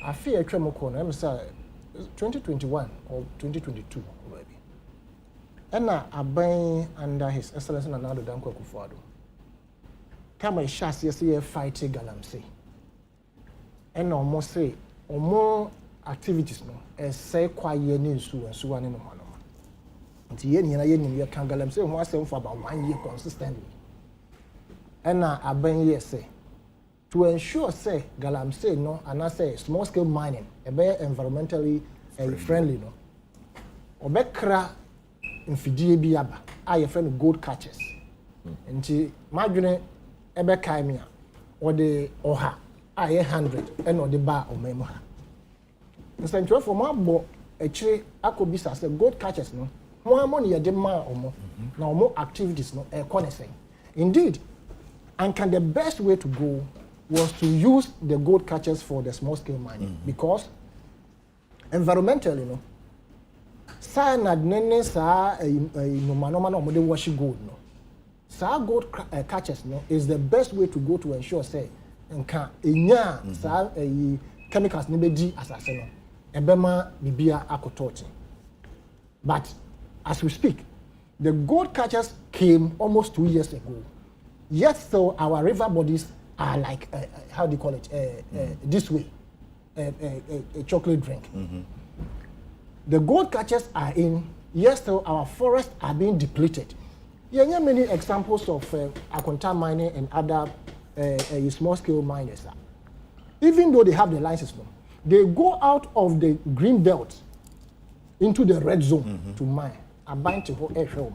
afi atwam ko na em say 2021 or 2022 maybe ena aban under his excellency na Nana Danko Akufo-Addo kama ishasi ye fight galamsey ena omo say omo activities no say kwaye ni nsu ane no hano nti ye nyina ye nim ye kan galamsey ho asem for about 1 year consistently ena aban ye say to ensure say galamsey no and say small scale mining be environmentally friendly no obekra mfidie bi aba aye friend gold catchers nti madwene ebe kai me a ode oha aye 100 and ode ba omemu ha nsanchwe for ma bo ekire akobisa say gold catchers no ho amoni ye de ma omo na omo activities no e koneseng indeed and can the best way to go was to use the gold catchers for the small scale mining because environmentally you know cyanide nene sa no mo de wash gold no sa gold catchers no is the best way to go to ensure say nka enya sa chemicals ne be di asase no ebema bibia akotochi but as we speak the gold catchers came almost 2 years ago yet so our river bodies are like how do you call it this way a chocolate drink the gold catchers are in yes so our forests are being depleted there are many examples of Akonta mining and other small scale miners even though they have the license they go out of the green belt into the red zone to mine abant to ho ehwe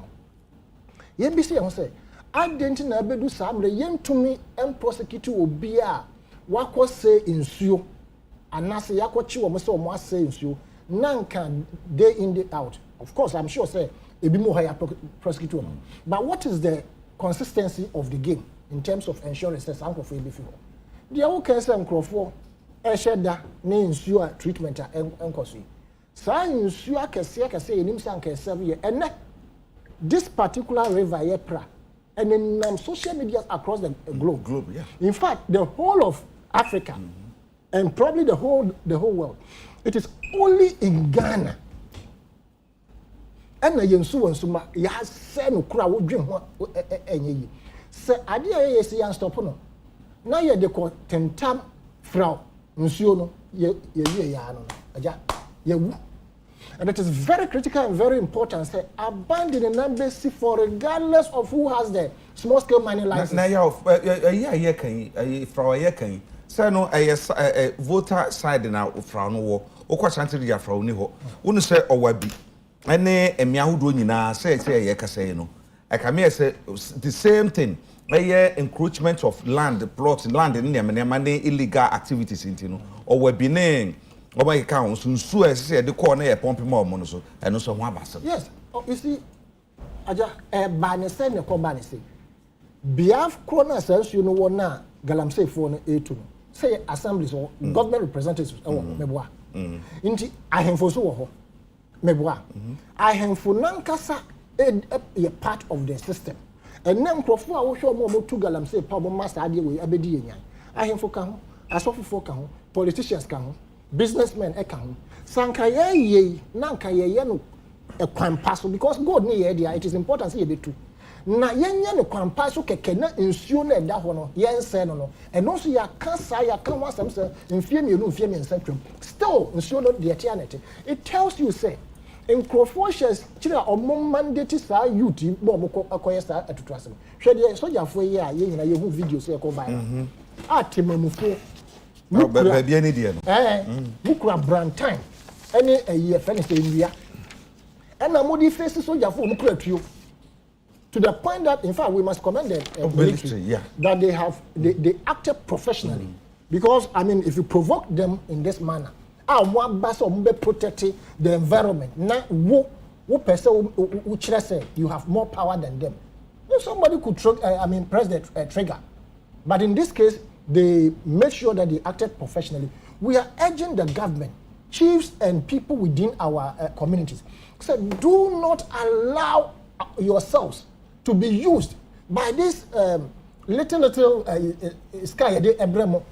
yen bi say say adenti na bedu samre yentumi prosecute obi a wakose nsuo anase yakochi wo se omo ase nsuo nanka day in day out of course I'm sure say ebi mo higher prosecute but what is the consistency of the game in terms of ensuring say sanko for ebi fi ho dia wo kan say nkrofo eheda ne nsuo treatment enkoso sa nsuo akese enim sanka esebe ye ene this particular river yepra and in social media across the globe yeah. In fact the whole of Africa and probably the whole world it is only in Ghana and na yensu ma ya se no kura wo dwen ho enye yi se ade ye se yan stop no na ye de ko tentam frau nsuo no ye ya no aja ye wu. And it is very critical and very important say abandon the embassy for regardless of who has the small scale mining license. Na ya kan frau ya kan say no voter side na frau no wo okwa chantry ya frau ni ho wonu say owabi ene emia hodo nyina say ya kasa no I can say the same thing encroachment of land plots land in the illegal activities into owabi ne oba ka ho sunsu ese de call na ye pompe ma omo no so eno so ho abasa. Yes, you see aja ba ne se ne ko ba ne se biaf krona sensu no wona galamsey fo no etu no say assemblies or government representatives meboa nti ahemfo so wo ho meboa ahemfo nankasa a part of the system and nem krofo a wo hwe omo tu galamsey pa omo master ade we abedi yenyan ahemfo ka ho asofofo ka ho politicians ka ho businessmen e ka ho sanka ye nanka ye no e kwampa so because God ni ye dia it is important say ye betu na yenye no kwampa so keke na nsuo na eda ho no yense no eno so ya ka sa ya ka wasam say mfie mienu mfie mensa twam still nsuo no de tia nete it tells you say in Croatia chira omo mandate sa youth bo mo akoye sa atutu asem hwe de soja fo ye a ye nyina ye hu videos e ko viral atemamufo baby any dia no bukura brantan any ye fene say nwia and na modi face soja fo mo kura tuo to the point that in fact we must commend the military that they acted professionally because I mean if you provoke them in this manner one bus or be protecting the environment na wo person who say you have more power than them if somebody could press the trigger but in this case they made sure that they acted professionally. We are urging the government, chiefs and people within our communities, so do not allow yourselves to be used by this little sky de ebremo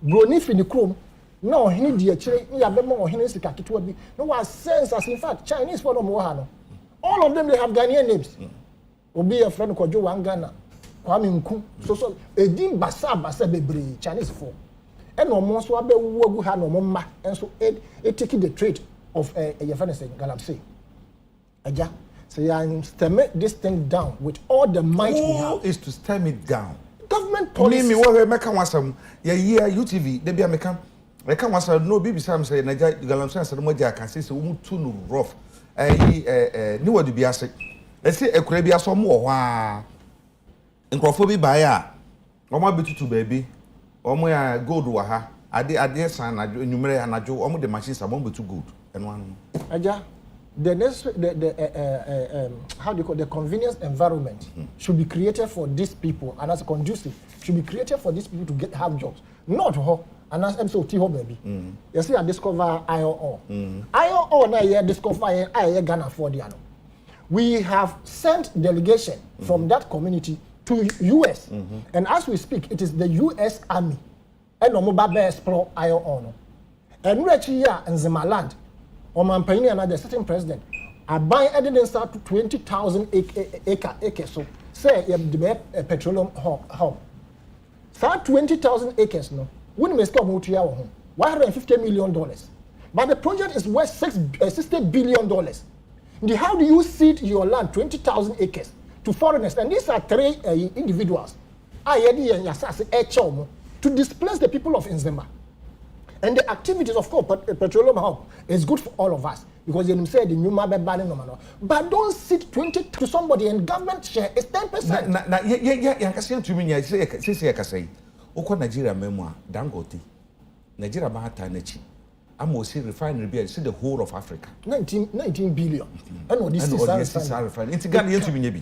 broni fini krom no hini die kire ya bemo o hini sika kitwa bi no was sense as in fact Chinese for no ha no all of them they have Ghanaian names obi a friend ko jo wan Ghana Kwame Nku so edin basa bebre Chinese for and no mo so abewu agu ha no mo ma and so it taking the trade of your friend say Galamsey aja so you stem this thing down with all the might we have is to stem it down government policy me we make wasam ya UTV de bia meka wasam no bibi sam say Naija Galamsey asem mo ja kan say wo tu no rough ni wadu bi ase ese ekura bi aso mo ho a nkrofo bi bae a omo abetutu baabi omo ya gold wa ha ade san na enumere anajo omo de machines amon betu gold eno anu aja how do you call the convenience environment should be created for these people and as a conducive should be created for these people to have jobs not ho and as MCOT ho baby you see I discover iron ore iron ore na you discover I Ghana for the ano we have sent delegation from that community to US and as we speak it is the US Army and omoba be explore iron ore no and reach here in Zimaland or Mampani another certain president I buy evidence start to 20,000 acres so say the petroleum hub start 20,000 acres no when we stop mutu ya ho $150 million but the project is worth $60 billion and how do you seed your land 20,000 acres to foreigners and these are three individuals to displace the people of Nsroma and the activities of course petroleum hub is good for all of us because they say the new mabe banning no but don't sit 20 to somebody and government share is 10%. na kase ntumi nya say kase ukọ Nigeria memu a Dangote Nigeria ba hata na chi ama o see refinery be see the whole of Africa 19 billion and all this refinery it's Ghana ntumi nya bi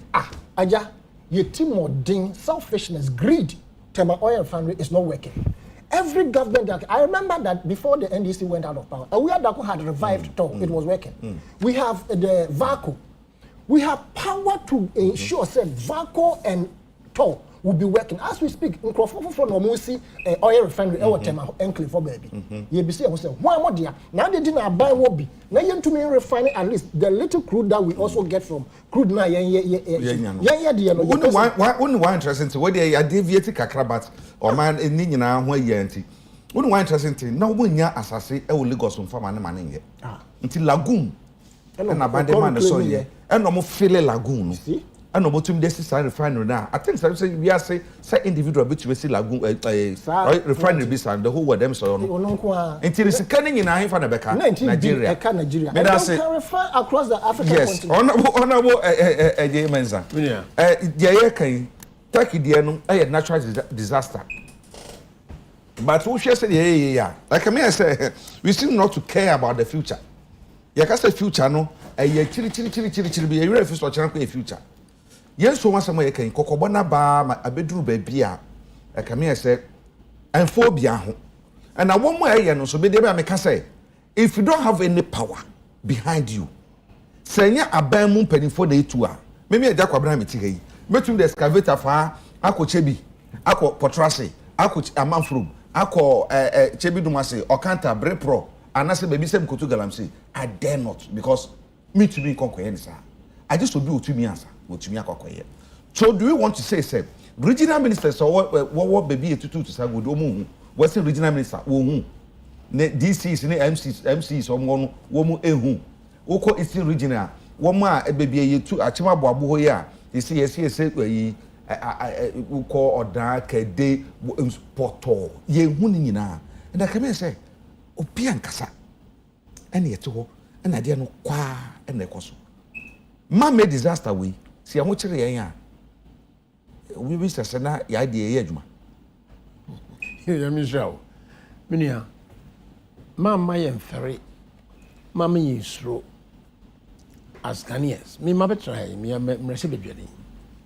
aja ye timodin selfishness greed tema oil refinery is not working. Every government that I remember that before the NDC went out of power, Awiyadako had revived TOR. It was working. We have the VACO. We have power to ensure that VACO and TOR will be working as we speak. In Crawford from Omusi oil refinery, our tema enclave for baby. You be saying, why more dear? Now they didn't buy Wobby. Now you to me refining at least the little crude that we also get from crude na one interesting to what they are deviating kakrabat or man in nyina ho yanti one interesting thing now when ya asase e wo Lagos on farm man ye nti lagoon and abandonment so ye and no mo feel lagoon no and no botum dey see refinery now I think say we are say individual between see lagoon refinery be the whole world them so no nti the scanning in ahim for na beka Nigeria and can refer across the African continent. Yes honorable Menza yeah kan Turkey there no natural disaster but we share say yeah like me I say we seem not to care about the future you can say future no chiri be you refuse to change future yen so wan sama yekan kokobo na ba abeduru ba bia aka me say phobia ho and na won mo aye no so be dey be am ka say if you don't have any power behind you senya aban mu mpanifo na etu a me agya kwabra me tigai metum the excavator fa akoche bi akọ potrase akoche amanfrom akọ chebi dumase okanta brepro anase baby sem kotu galamsey I dare not because me to be konkoye nsa I just obi otumi ansa otumi akokoye. So do we want to say regional ministers what baby etutu to say go do mu what's the regional minister wo hu ne DCs ne MCs omo wo mu ehu woko Eastern regional wo mu a baby yetu achima boabo ho ya isi yi woko odan kede poto ye hu ni nyina and I can say obi ankasa ene yeto ho na de no kwa ene ekoso ma me disaster we si aho kire yen a we be sese na ya de ye adwuma ya mi shawo minia mama yen fere mama yin sro as Ghanaians me ma betra me mrese bedwani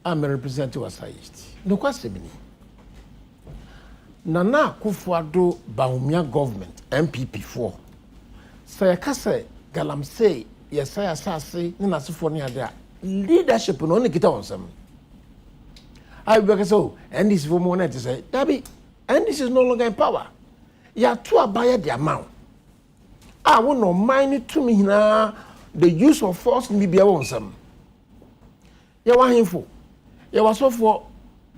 am represent Wasa East no kwase bini Nana Akufo-Addo Bawumia government MPP4 say kase galamsey yesaya asase ni nasefo ne ade a leadership no ne kita wonsam I be so and this for more to say Dabi and this is no longer in power ya to abaya the amount I want no mind to me na the use of force ni bia wonsam ya wa himfo ya wasofo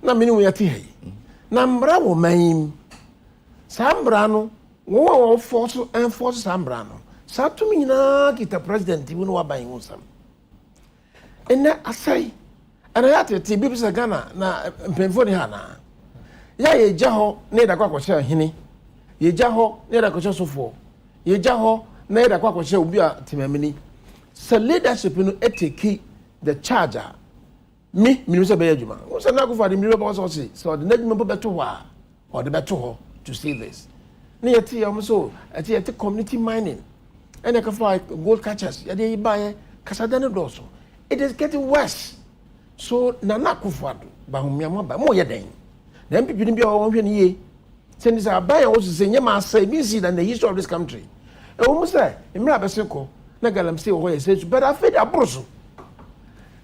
na meni wo yati hai na mbra wo man sambra no wo force enforce sambra no sa to me na kita president wo no wa ban wonsam ena asai ana ya tete bi bisa Ghana na mpemfo ni hana ya ye jaho ne da kwa kwose hini ye jaho ne da kwose sofo ye jaho ne da kwa kwose obi a timamini sa leadership no eteki the charger me say be adwuma wo say na Akufo-Addo mi be so say so the nedwuma be beto ho a or the beto ho to see this ne yeti am so yeti community mining and Akufo gold catchers ya dey buy kasada no do so it is getting worse. So Nana Akufo-Addo Bawumia mo ba mo ye den na MPP ni bia won hwe ne ye say this aban ya wo say nyama say me see that the history of this country e wo mo say emra be se ko na galamsey wo ye say but afed abroso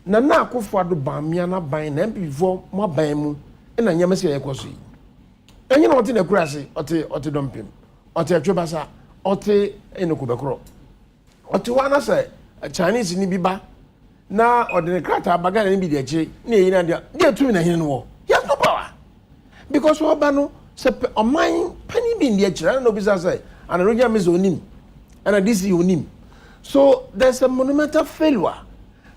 Nana Akufo-Addo Bawumia na ban na MPP4 mo ban mu na nyama say ye kwaso yi enyi na ote na kurase ote dompem ote atwebasa ote enokubekro ote wana say Chinese ni biba na ordinary krata bagana ni bi de eche na eyi na de tumi na hin no wo yes no power because we ba no se oman pani bi ndi eche na no bisa say and regional minister onim and this onim so there's a monumental failure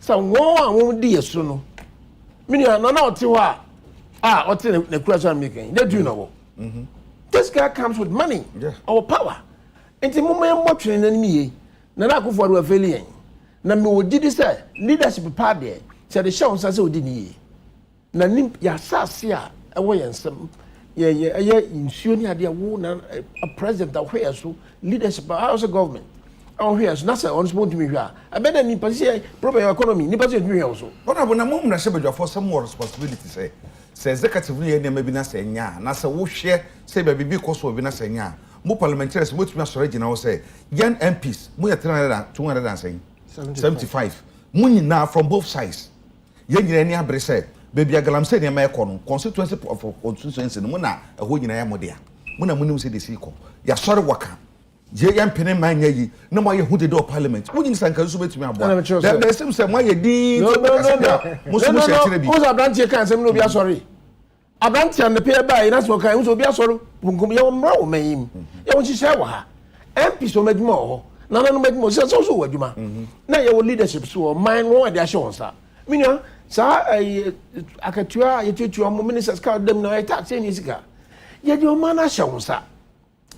so won di yeso no mini na ote ho a ote na kurasa making they do know this guy comes with money or power enti mo mo twene na mi ye na Akufo-Addo failure na me wodi di say leadership pa de say the show say odi ni na nim ya sase a ewo yensem ye insuo ni ade wo na a president that where so leadership house government on here so na say on support me hwa abeda ni pasi problem economy ni pasi hwa so ona bona mo mra shebadwa for some more responsibility say executive ni ye bi na say nya na say wo hwe say ba bibi koso bi na say nya mo parliamentarians mo tumi asore gina wo say young MPs mo ye 200 say 75 munyina from both sides ye nyina ni abre say baby agalamsey ne ma ekọ no constituency of constituency no na eho nyina ya modea muna munim se de siko ya sori waka je ya mpene manya yi na mo ye hu de parliament munyin sanka so betumi abo there seem say mo ye di no musumu se tire bi who's abrantie kan sem no bi asori abrantie an pe ba yi na so kan who's obi asori bunkum ye mra wo mayim ye won hihye wa ha MP so madwuma ho na no madwuma so wadwuma na ye wo leadership so man won de ahye won sa minia sa akatua ye tutua mo ministers ka dem na tax any sika ye de o man ahye won sa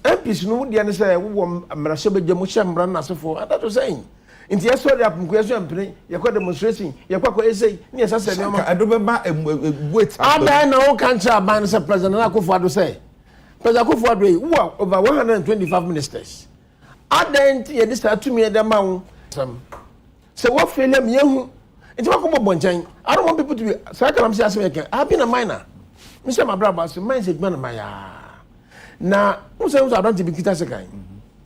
MPs no de ne say wo mrahye begye mo hye mra na sefo that was saying inti ye so de apunku ye so mpene ye kwa demonstration ye kwa essay ni ye sase ne ma adobeba wait adan na o kan cha ban say president Akufo-Addo say president Akufo-Addo wo over 125 ministers adan ti ye dis to me dem ma wo say what failure me hu inti wa ko bo bonchan I don't want people to be say can am say asem yake I been a minor Mr. Mabraba say mine say man ma ya na unse adan ti bi kita sekan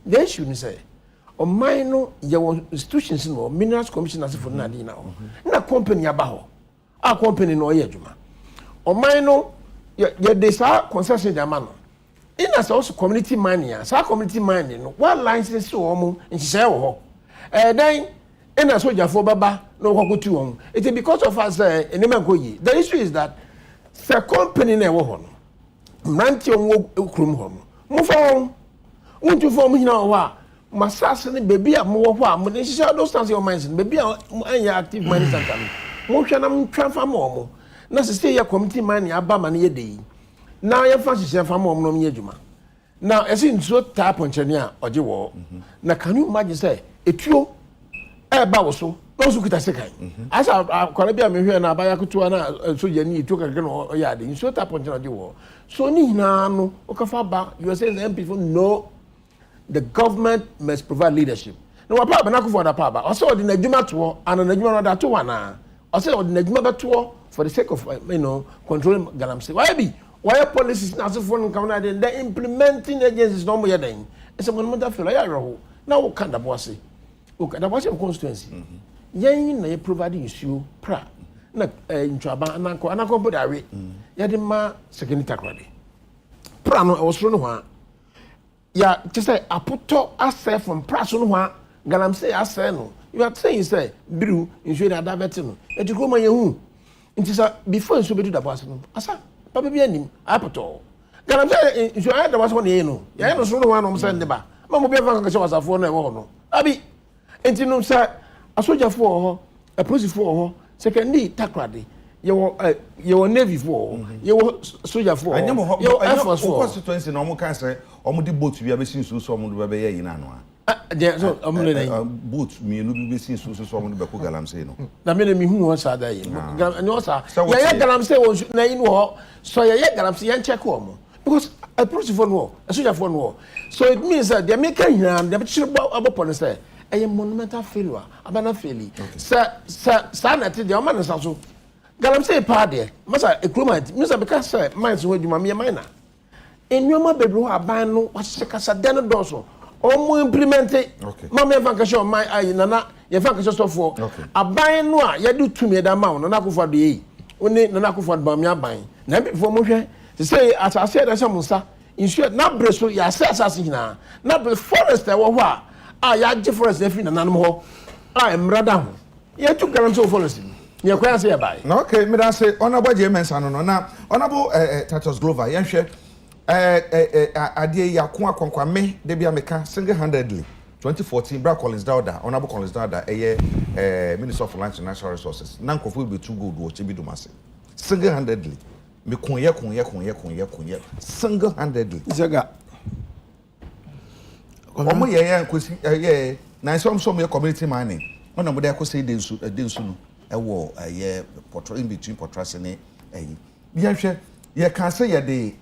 the issue ni say o mine no ye institutions no minerals commission as for na di na o na company aba ho a company no ye adwuma o mine no ye de sa concession jama no in as also community mining so community mining no one license so omo nhihye wo ho then in as soldier for baba no kwakutu won it is because of us enema koyi the issue is that the company na wo ho no mranti onwo krum ho no mo fa wontu form hina ho a masase ne baby a mo wo ho a mo nhihye those things your minds baby a anya active mining center no mo hwa na mo twa mo na se say ya community mining aba ma ne ye dey na ya fa hihye fa mo no me adwuma now esi nso tap onchene a oje wo na can you imagine say etuo ba wo so no so kita sekan asa akwara bia me hwe na abaya kutua na so ye ni etuo kakeke no ya de nso tap onchene oje wo so ni hina no okafa ba you say the MP no the government must provide leadership no wa pa ba na kufu da pa ba o say odi na adwuma to ana na adwuma no da to wana o say odi na adwuma ba to for the sake of controlling galamsey why be why policies na so phone come na the implementing agencies no mo ya den it's a monumental failure ya roho na wo kan da boase o kan da boase constituency yen na ye provide issue pra na ntwaba anako bodawe ya de ma second takrade pra no e wosoro no ho ya to say apoto asay from pra so no ho galamsey asay no you are saying say biru nsue na davete no e ti ko ma ye hu nti sa before nso be do da boase no asa papa bi anim apoto galam say nso ayi da waso ne no ya no so no wan no mse ndeba ma mo be fa kan wasafo no e wo no abi enti no say asojafo ho a police ho secondly takrade ye wo navy for ye wo sojafo ye wo air force for constituency no mo kan say omo di boat bi abesin so omo do be ye yin ano a so omo le boat mi no bi besin so omo do be ko galam say no na me mi hu ho sa da yin galam no sa ye galam say wo na yin ho so ye galam say yan check omo because a police for no a sojafo no so it means that they make him they chire abo say a monumental failure abana failure sa na te de o man sa so galam say pa de masa ekromant misa because say mines ho adwuma me mine na enwoma bebre ho aban no wahye kasa den do so o mo implement mama evan ka show my ayi nana ye fan ka show for aban no a ye do tumi da ma no na akofo do yi oni nana akofo do ba me aban na before mo hwe say asase da shamusa insure na breso ya asase hina na bre forest e wo ho a ya je forest e fi nana no ho emrada ho ye tu galam so forest ye kwa say bai na okay me da say honorable Mensa no na honorable Tatos Glover ye hwe adie yakon akonkwame de bia meka single handedly 2014 Bra Collins Dauda honorable Collins Dauda Minister of Lands and Natural Resources na nkofo be too good wo chebi dumase single handedly me konye single handedly isaga omo ye nkosi na some ye community mining ona mo de akosi de nsu no ewo portrait in between portraits ne bia hwe ye kan say ye de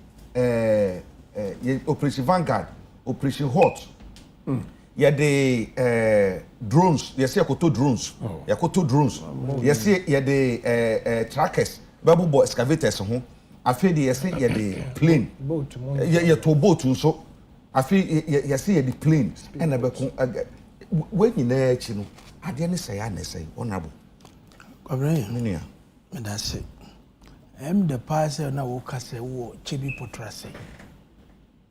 Operation Vanguard, Operation Hot. The drones, you see akoto drones. Yakoto drones. You see the trackers, babu bo excavators ho. Afi the you see the plane. Boat. You to boat so. Afi you see the plane. And when you na echi no, ade ne say na say honorable. Abraham. Minia. That's it. The parcel na wo kase wo chebi potrase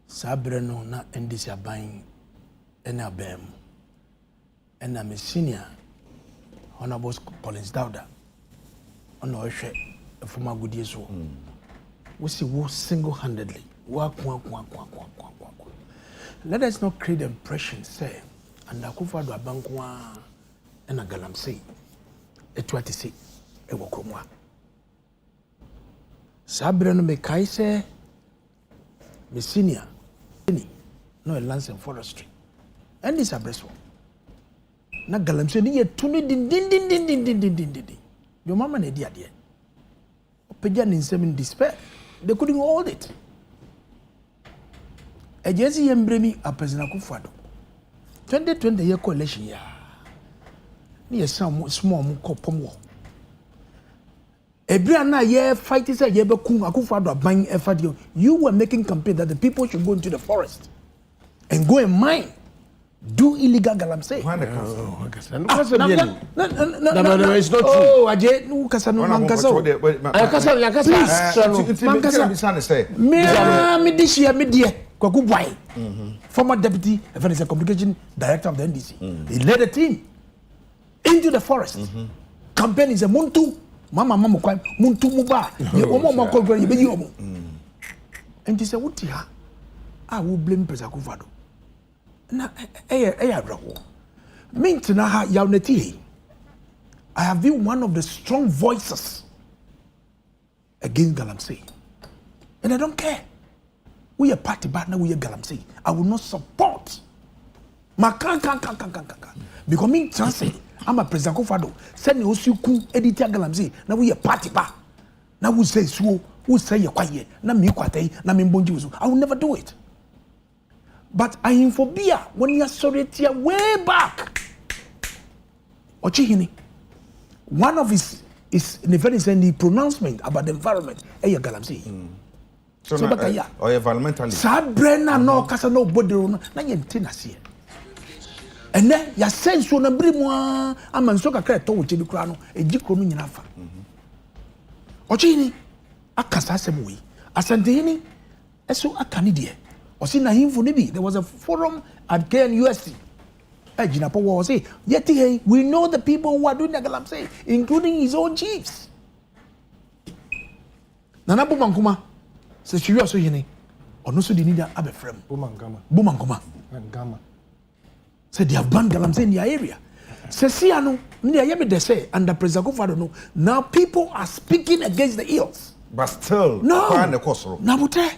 sabre no na endisi aban ena bem ena me senior honorable Collins Dauda ona ohwe former goodie so we see wo single handedly wa let us not create the impression say and akufa do abanko ena galamsey etwati say e wo kromwa sabre no me kai se me senior no lands and forestry and this abreso na galamsey ni ye tuni din your mama na di ade opeja ni nsem in despair they couldn't hold it agency yembremi apesina kufuado 2020 year coalition ya ni ye small mu kopom wo Ebria na ye fight say ye be kun akufado ban efadio. You were making campaign that the people should go into the forest and go and mine, do illegal galamsey. No, it's not true. Oh, aje nu kasa no mankasa. Yakasa. Me dishia me die. Kwaku Bwai, former deputy communication director of the NDC. He led a team into the forest. Campaign is a muntu, mama kwai, muntu muba, ye omo mako gwe be omo. And he said, "What ya? I will blame President Akufo-Addo." Na adrawo. Mintina ha yawneti. I have been one of the strong voices against Galamsey. And I don't care. We are party partner, we are Galamsey. I will not support. Because me chance, I'm a President Akufo-Addo. Send me Osuku, editor Galamsey. Now we are party partner. Now we say so, we say you're quiet. Now me kwate, now me mbonji. I will never do it. But I am for beer when you saw it here way back. Ochihini. One of his in the very same pronouncement about the environment. Eya Galamsey. So or environmentally. Sabrina no kasa no body na yentina sie. And then ya sense so na bri mu amanso kakra to wo chebi kura no ejikro no nyina fa. Ochihini akasa semwe. Asantehini eso akani de. There was a forum at KNUST. We know the people who are doing the Galamsey, including his own chiefs. Nana Bumankuma says, "You also hear me. Or no, so they need a frame. Bumankuma. Said they have banned Galamsey in their area. Says, see, I know, they say, under President Akufo-Addo, now people are speaking against the eels. But still, no. Nabute.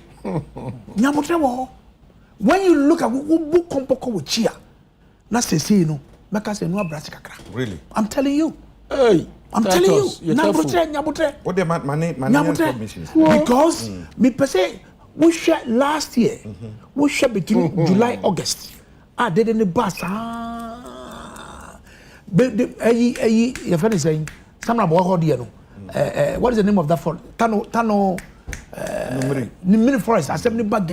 When you look at who compoko with chia, na say no, make say no abrasi kakra. Really? I'm telling you. Hey, I'm telling you. Nabute. What the money information? Because me per se, we share last year. We share between July, August. I did in the bus. Your friend is saying, some about no. What is the name of that for? Tano. Mini forest. Assembly back.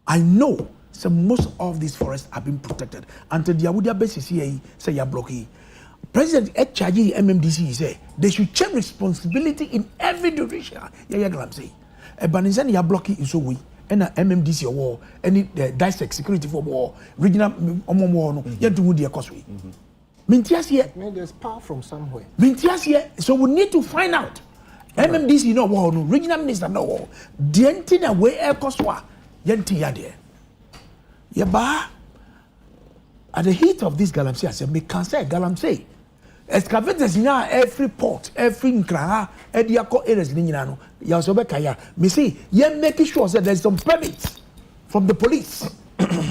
I know so most of these forests have been protected until the Abuja basis here say you blocky. President HRG MMDC say they should take responsibility in every direction. Yeah, Galamsey. Banizani ya blocky is so we and MMDC war any dissect security for war regional war no yet to the cosway. Mintias here. There's power from somewhere. Mintias here. So we need to find out. MMDC no war no regional minister no war. Dientina way air coswa yenti yade. Yaba at the heat of this Galamsey, I said, me can say Galamsey. Excavators in every port, every nkra, ediako areas in Yano. Yasobekaya. Me say, ye making sure that there's some permits from the police,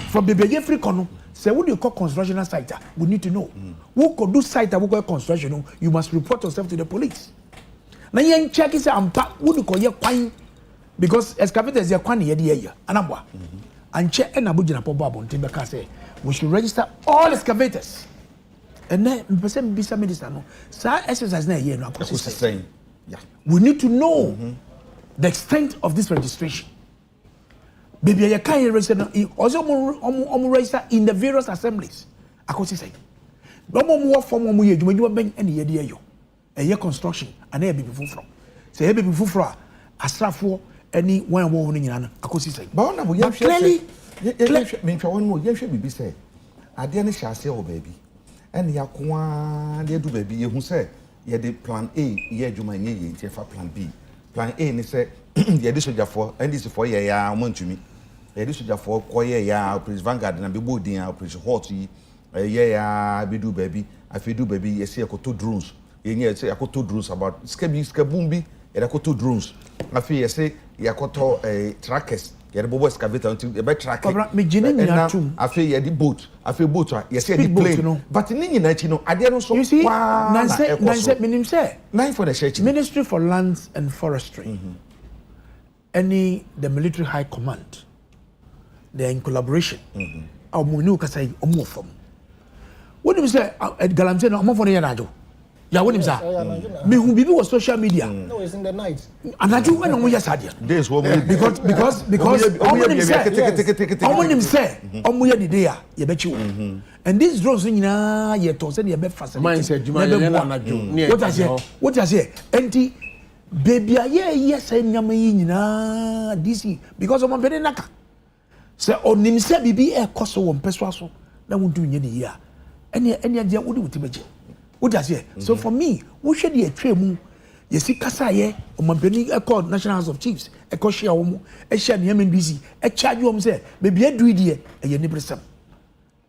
from the Jeffrey Kono. Say, what do you call construction site? We need to know. Who could do site who call construction? You must report yourself to the police. Now you check is I'm what do you call your quine? Because excavators are quine here, Anabwa. And check and Abuja Pobo Timbaka say we should register all excavators. And then person be some minister no. Sir exercise na here no. Yeah. We need to know the extent of this registration. Baby, you can't register. Also, register in the various assemblies. I could say, no more form of you bank any idea you. A year construction and a baby from. Say, baby for a staff for any one warning. I could say, but clearly, mean for one more, you should be said. I didn't shall say, oh, baby. And Yakwan, they do baby, who said, you did plan A, ye, you might need plan B. Plan A, and they said, yeah, this is for, and this is for ye, I want to me. This is for Koya, ya, Prince Vanguard, and be boarding out, Prince Horty, yeah, be do baby. I feel do baby, you see, I got 2 drones. You say, I got 2 drones about Skabumbi, and I got 2 drones. I feel, you say, you got 2 trackers. You have a bobo excavator until you buy tracker. I feel you the boat. I feel boat. You see the plane. But in England, you know, I didn't so. You see, nine for the church. Ministry for Lands and Forestry. The military high command. They're in collaboration. What do you say? At Galamsey, I'm not for the Yanajo. Yeah, what is that? Me who be was social media. No, it's in the night. And I do when we just had this what because him say the day you bet you. And these drones in ye to send your best facility. Mindset, what I say, anti baby yes nyama yi nyina DC because o mampede naka se onim se bibi e koso wo mpeso aso na wondu nye ne yi a ene dia wodi wutibeje wodi ase so for me wo hwe de atwemu yesi kasa ye o mampede e call National House of Chiefs e ko hwe wo e hwe ne MNBC e charge wo se baby adu die e ye ne bresam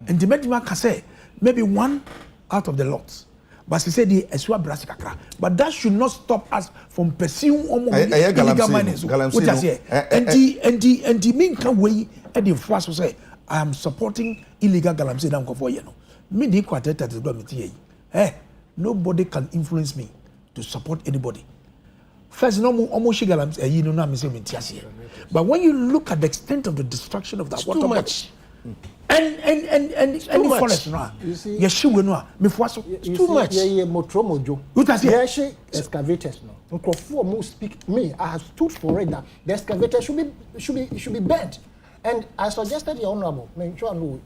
and the medima ka say maybe one out of the lot. But she said the eswa brasi kakra. But that should not stop us from pursuing illegal miners. What I say, and the main can way at the first say I am supporting illegal galamsey down for you know. Me the quartet at the committee. Nobody can influence me to support anybody. First, no more almost galamsey. You know, I'm saying but when you look at the extent of the destruction of that water body. And any forest no you see we no me fuaso too much yeah motromojo yeah excavators no nkofo mo speak me I have stood for it that the excavator should be bent and I suggested the honorable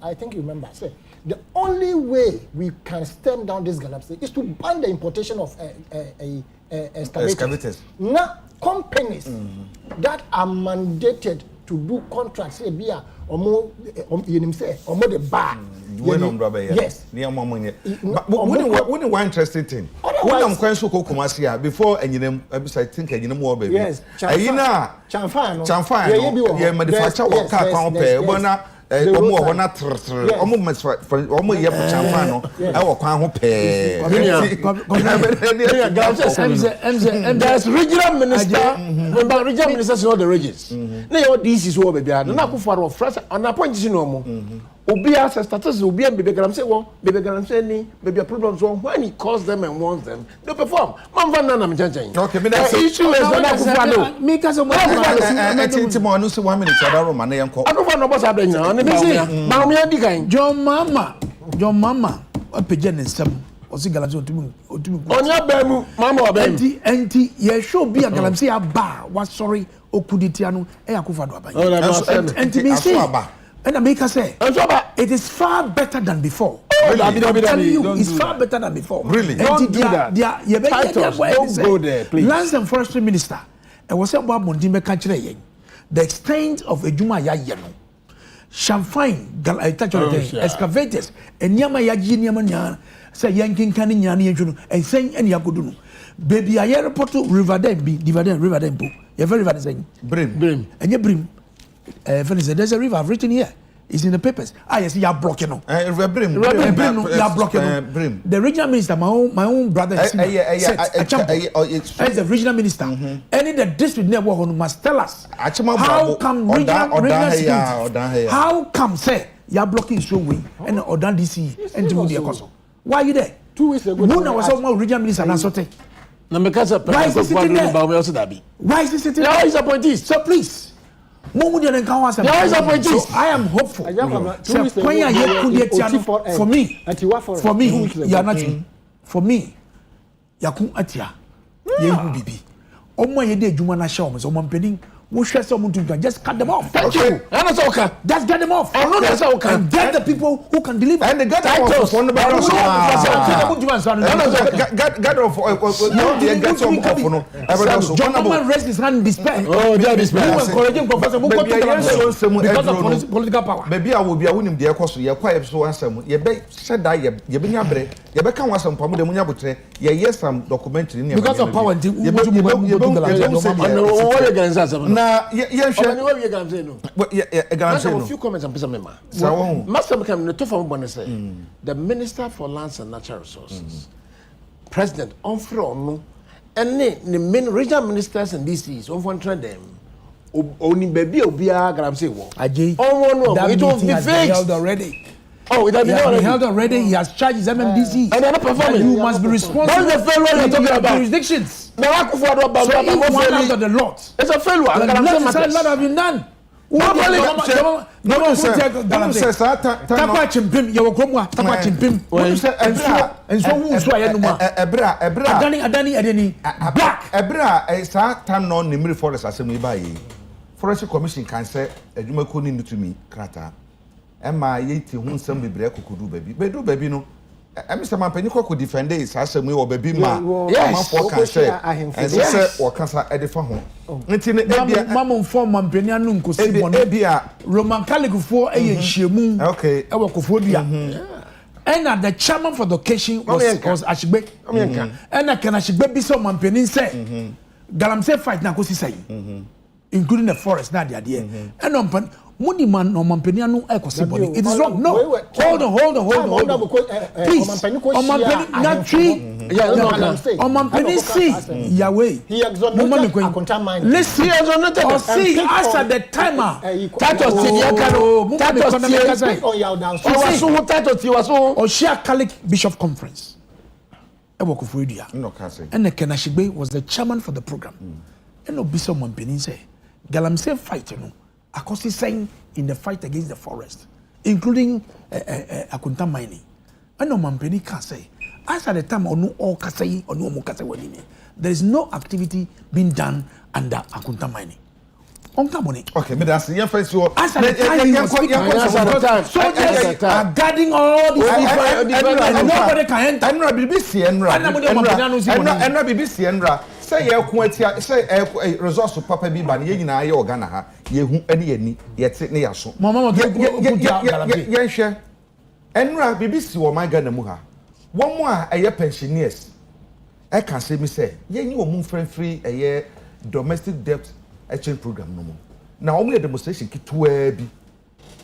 I think you remember say the only way we can stem down this galamsey is to ban the importation of excavators. Now companies that are mandated to do contracts say bia omo yenim say omo the bar when on rubber yes near money but one interesting thing when am kwan so kokumasi a before enyinem I think enyinem wo baby yes ayina chamfan yeah manufacture wo ka kwan pe bona omo ho na omo ye chamfan no e wo kwan ho pe there's regional minister remember regional ministers know the regions na your this is what baby na akufo fresh on appointing no mo obi as status obi am baby galam say wo baby galam say ni baby problems one when he calls them and wants them they perform man van na mchanchen okay me that issue is na akufo no me ka so mo mo no say 1 minute ada room na yenko akufo no boss abenya on be say ma me adi kan John mama apege ne nsam osi galamsey otumi onya bamu mama obem enti ye show be a galamsey aba wa sorry okuditia no e akufo do aban enti me say and I make us say it is far better than before. It's far better than before. Really? Don't do that. Don't go there, please. Lands and Forestry Minister, and was said about Mondime Kachre, the extent of Ejuma Yayano, Champagne, excavators, and Yama Yaji Yamanya, say Yankin Canning Yani, and saying any Yakudunu. Baby, I airport to River Denby, Dividend River Denbo. You're very bad saying Brim, and you brim. There's a river I've written here. It's in the papers. Yes, you are blocking. You are blocking. The regional minister, my own brother, as the regional minister, any the district network must tell us how come regional security, how come say you are blocking so way and Odan DC and do the cost. Why are you there? 2 weeks ago. No, was my regional minister and sorted. Why is he sitting there? Why is he sitting there? Now he's appointed. So please. So I am hopeful. For me, you are nothing. For me, Yakun Atia, Yehu Bibi. Omo Yede Jumana Shawms, or Mampeding, just cut them off. Thank you. Just get them off. And get the people who can deliver. And the get off on the barrel. John raised his hand in despair. Oh, that is encouraging Professor because of political power. Maybe I will be a winning dear cost. You're quiet so answer. You bet said that you bring your bread. You become was some problem. Yes, some documentary because of power. Now, yeah, sure. A few comments and pieces. Master became the tough one say the Minister for Lands and Natural Resources, President on front, and the main regional ministers and DCs on one trend them. Only baby Obia Gramsey war. It will be held already. Oh, it has been held already. He has charged his MMDC. And they're not performing. You must be responsible. That's the failure you're talking about. Jurisdictions. So if one out of the lot. It's a failure. The lot have been done. Forestry Commission can say adwuma ko ni to me krata. Emma yeti hu nsam bebre kokodu baby. Bedu baby no Mr. Mampeniko could defend this as a or baby man. Yes. Can say, and say, or cancer at the phone. Mamma form Mampenianum could say, Roman Calico for a Shimu, okay, our Kofodia. And the chairman for the occasion was Ashbe. And I can Ashbe so Mampenin say, Galam say fight now, say, including the forest, not the idea. And on Money man no Mampeniano ecosybody. It is wrong. No. Hold on. Please. On Mampeni not tree. On Mampeni see Yahweh. He exonerated Akontamine. Listen, he exonerated. Or see us at the timer. Tato Tidiakano. Tato or Shia Kalik Bishop Conference. And the Kenashigbe was the chairman for the program. And no Bishop Mampeni say Galam say fight, you know. Akosi saying in the fight against the forest, including Akunta mining. And no Mampeni can say, as at the time or no all Kasai or no Mukasa, there is no activity being done under Akunta mining. Okay, but that's the first you as at the time, soldiers are guarding all these people and nobody can enter. And BBC and BBC and say you quite say resource to Papa Biba, ye na ye organa ha, ye who any yet near so. Mamma, yes, share. Enra BBC or my Ghana Muha. One more a year pensioners. I can say me say, ye knew a moon friend free a year domestic debt exchange program no more. Now only a demonstration kit to be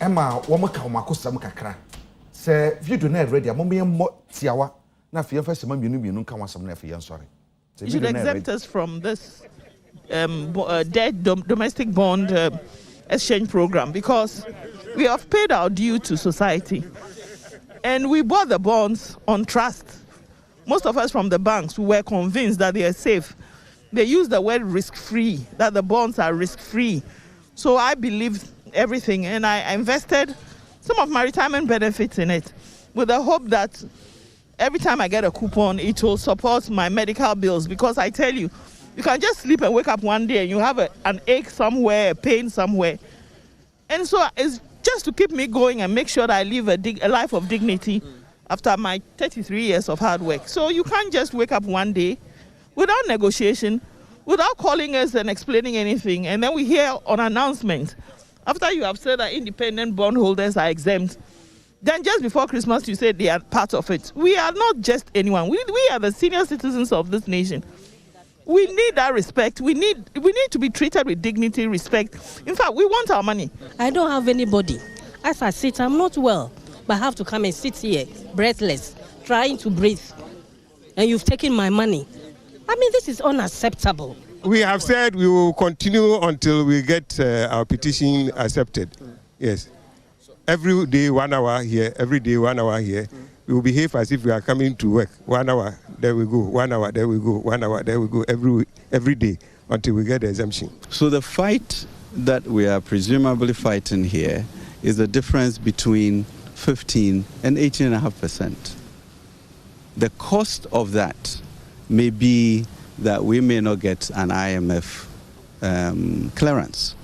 Emma Wamaka Makosam Kakra. Say, if you do not ready, a moment more tiawa. Now, if you first a moment, you don't come some nephew, I'm sorry. You should exempt us from this debt domestic bond exchange program because we have paid our due to society. And we bought the bonds on trust. Most of us from the banks were convinced that they are safe. They use the word risk-free, that the bonds are risk-free. So I believed everything and I invested some of my retirement benefits in it with the hope that every time I get a coupon, it will support my medical bills because I tell you, you can just sleep and wake up one day and you have an ache somewhere, a pain somewhere. And so it's just to keep me going and make sure that I live a life of dignity after my 33 years of hard work. So you can't just wake up one day without negotiation, without calling us and explaining anything. And then we hear on announcement, after you have said that independent bondholders are exempt, then just before Christmas, you said they are part of it. We are not just anyone. We are the senior citizens of this nation. We need that respect. We need to be treated with dignity, respect. In fact, we want our money. I don't have anybody. As I sit, I'm not well, but I have to come and sit here, breathless, trying to breathe. And you've taken my money. I mean, this is unacceptable. We have said we will continue until we get our petition accepted. Yes. Every day, 1 hour here, every day, 1 hour here. We will behave as if we are coming to work. 1 hour, there we go. 1 hour, there we go. 1 hour, there we go. Every day until we get the exemption. So the fight that we are presumably fighting here is the difference between 15 and 18.5%. The cost of that may be that we may not get an IMF clearance.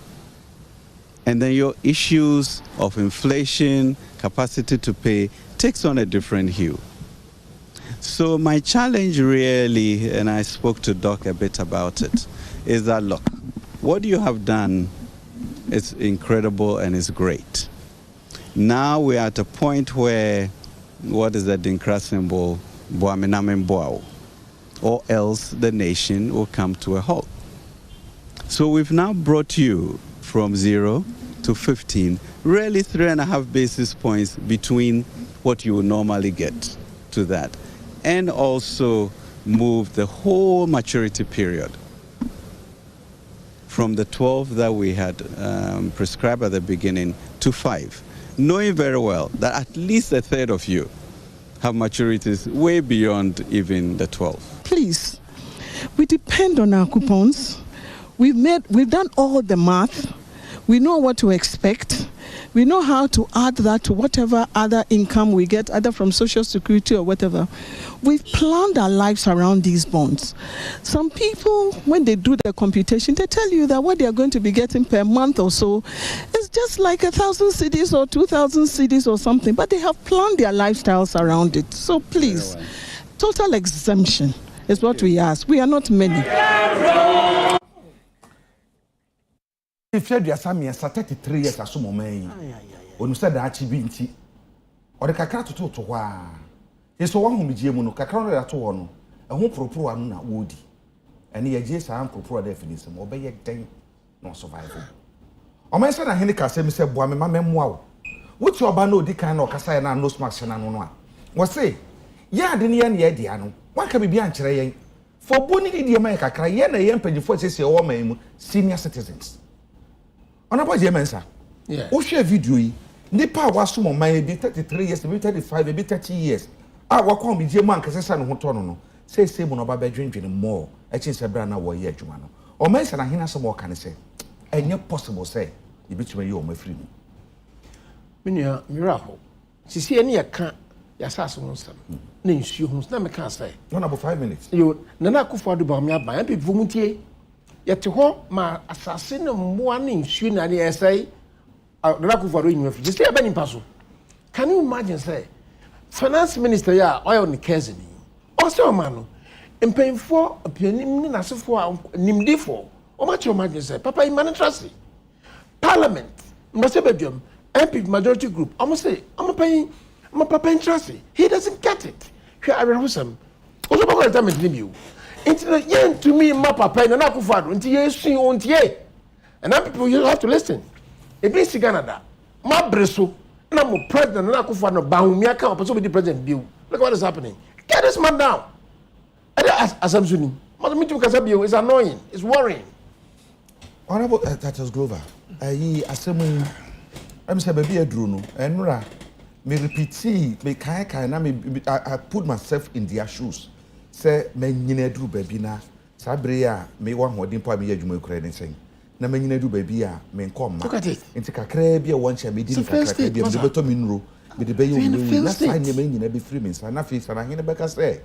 And then your issues of inflation, capacity to pay, takes on a different hue. So my challenge really, and I spoke to Doc a bit about it, is that, look, what you have done is incredible and is great. Now we're at a point where, what is the Dinkra symbol? Or else the nation will come to a halt. So we've now brought you from 0 to 15, really 3.5 basis points between what you would normally get to that, and also move the whole maturity period from the 12 that we had prescribed at the beginning to 5, knowing very well that at least a third of you have maturities way beyond even the 12. Please, we depend on our coupons. We've done all the math. We know what to expect. We know how to add that to whatever other income we get, either from Social Security or whatever. We've planned our lives around these bonds. Some people, when they do the computation, they tell you that what they are going to be getting per month or so is just like 1,000 cedis or 2,000 cedis or something, but they have planned their lifestyles around it. So please, total exemption is what we ask. We are not many. If you are some years, 33 years as some moment, when you said that you or the kakra to wa. Yes, one who be Jemuno, kakra at one, a home propro and not woody. And he adjusts and propro definition, obey a day, no survival. O my son, Henry Cassam said, Boy, my memoir. What's your bano, Dican or Cassana, no smacks and no was say, ya didn't ye diano. What can be beyond Chirayan? For boning the America, cry yen a young penny for say, senior citizens. On about Yemensa. Yeah. Oh, share video. Nipa was some maybe 33 years, maybe 35, maybe 30 years. I walk on with your man, because I don't say, Simon about drinking more. I change a brand now, yeah, Jumano. Or my son, I hear some more can I say. And you're possible, say, you between you, my friend. Minia, Miraho. She see any account, Yassasson, names you whose name I can't say. One about 5 minutes. You, Nana Kufa do Bamia by Epi Vumutier. Yet to hope my assassin one in Shun and the essay. Nana Kufa doing with just a benny puzzle. Can you imagine, say, Finance Minister, ya, oil on the Kazini. Also, Manu, and paying for a pianin as for Nimdi for. Or much your imagine, say, Papa, in Manatrasi. Parliament, Masabedium, MP majority group. I'm say, I'm a Papa in Trusty. He doesn't get it. Here I remember some. Also, about the time it's you. Into the yen to me, my papa, and I could find until you see on tea. And now people you have to listen. It means Canada. My bresso, and I'm a president, and I could find a bound me account, but so with the president bill. Look what is happening. Get this man down. As I'm saying, Mother Mitu Casabio is annoying, it's worrying. Honorable Tatus Glover, I assume I'm saying, baby, a drone, and Nora, me repeat, me kai, and I put myself in their shoes. Say, men yine do baby na, Sabria, me one more dimpo me you credit saying. Na men yine do baby men come. Look at it. Into Cacrebia one shall be didn't be the better minro, with the baby will not sign the men in be free means, and nothing, and I hear the back say.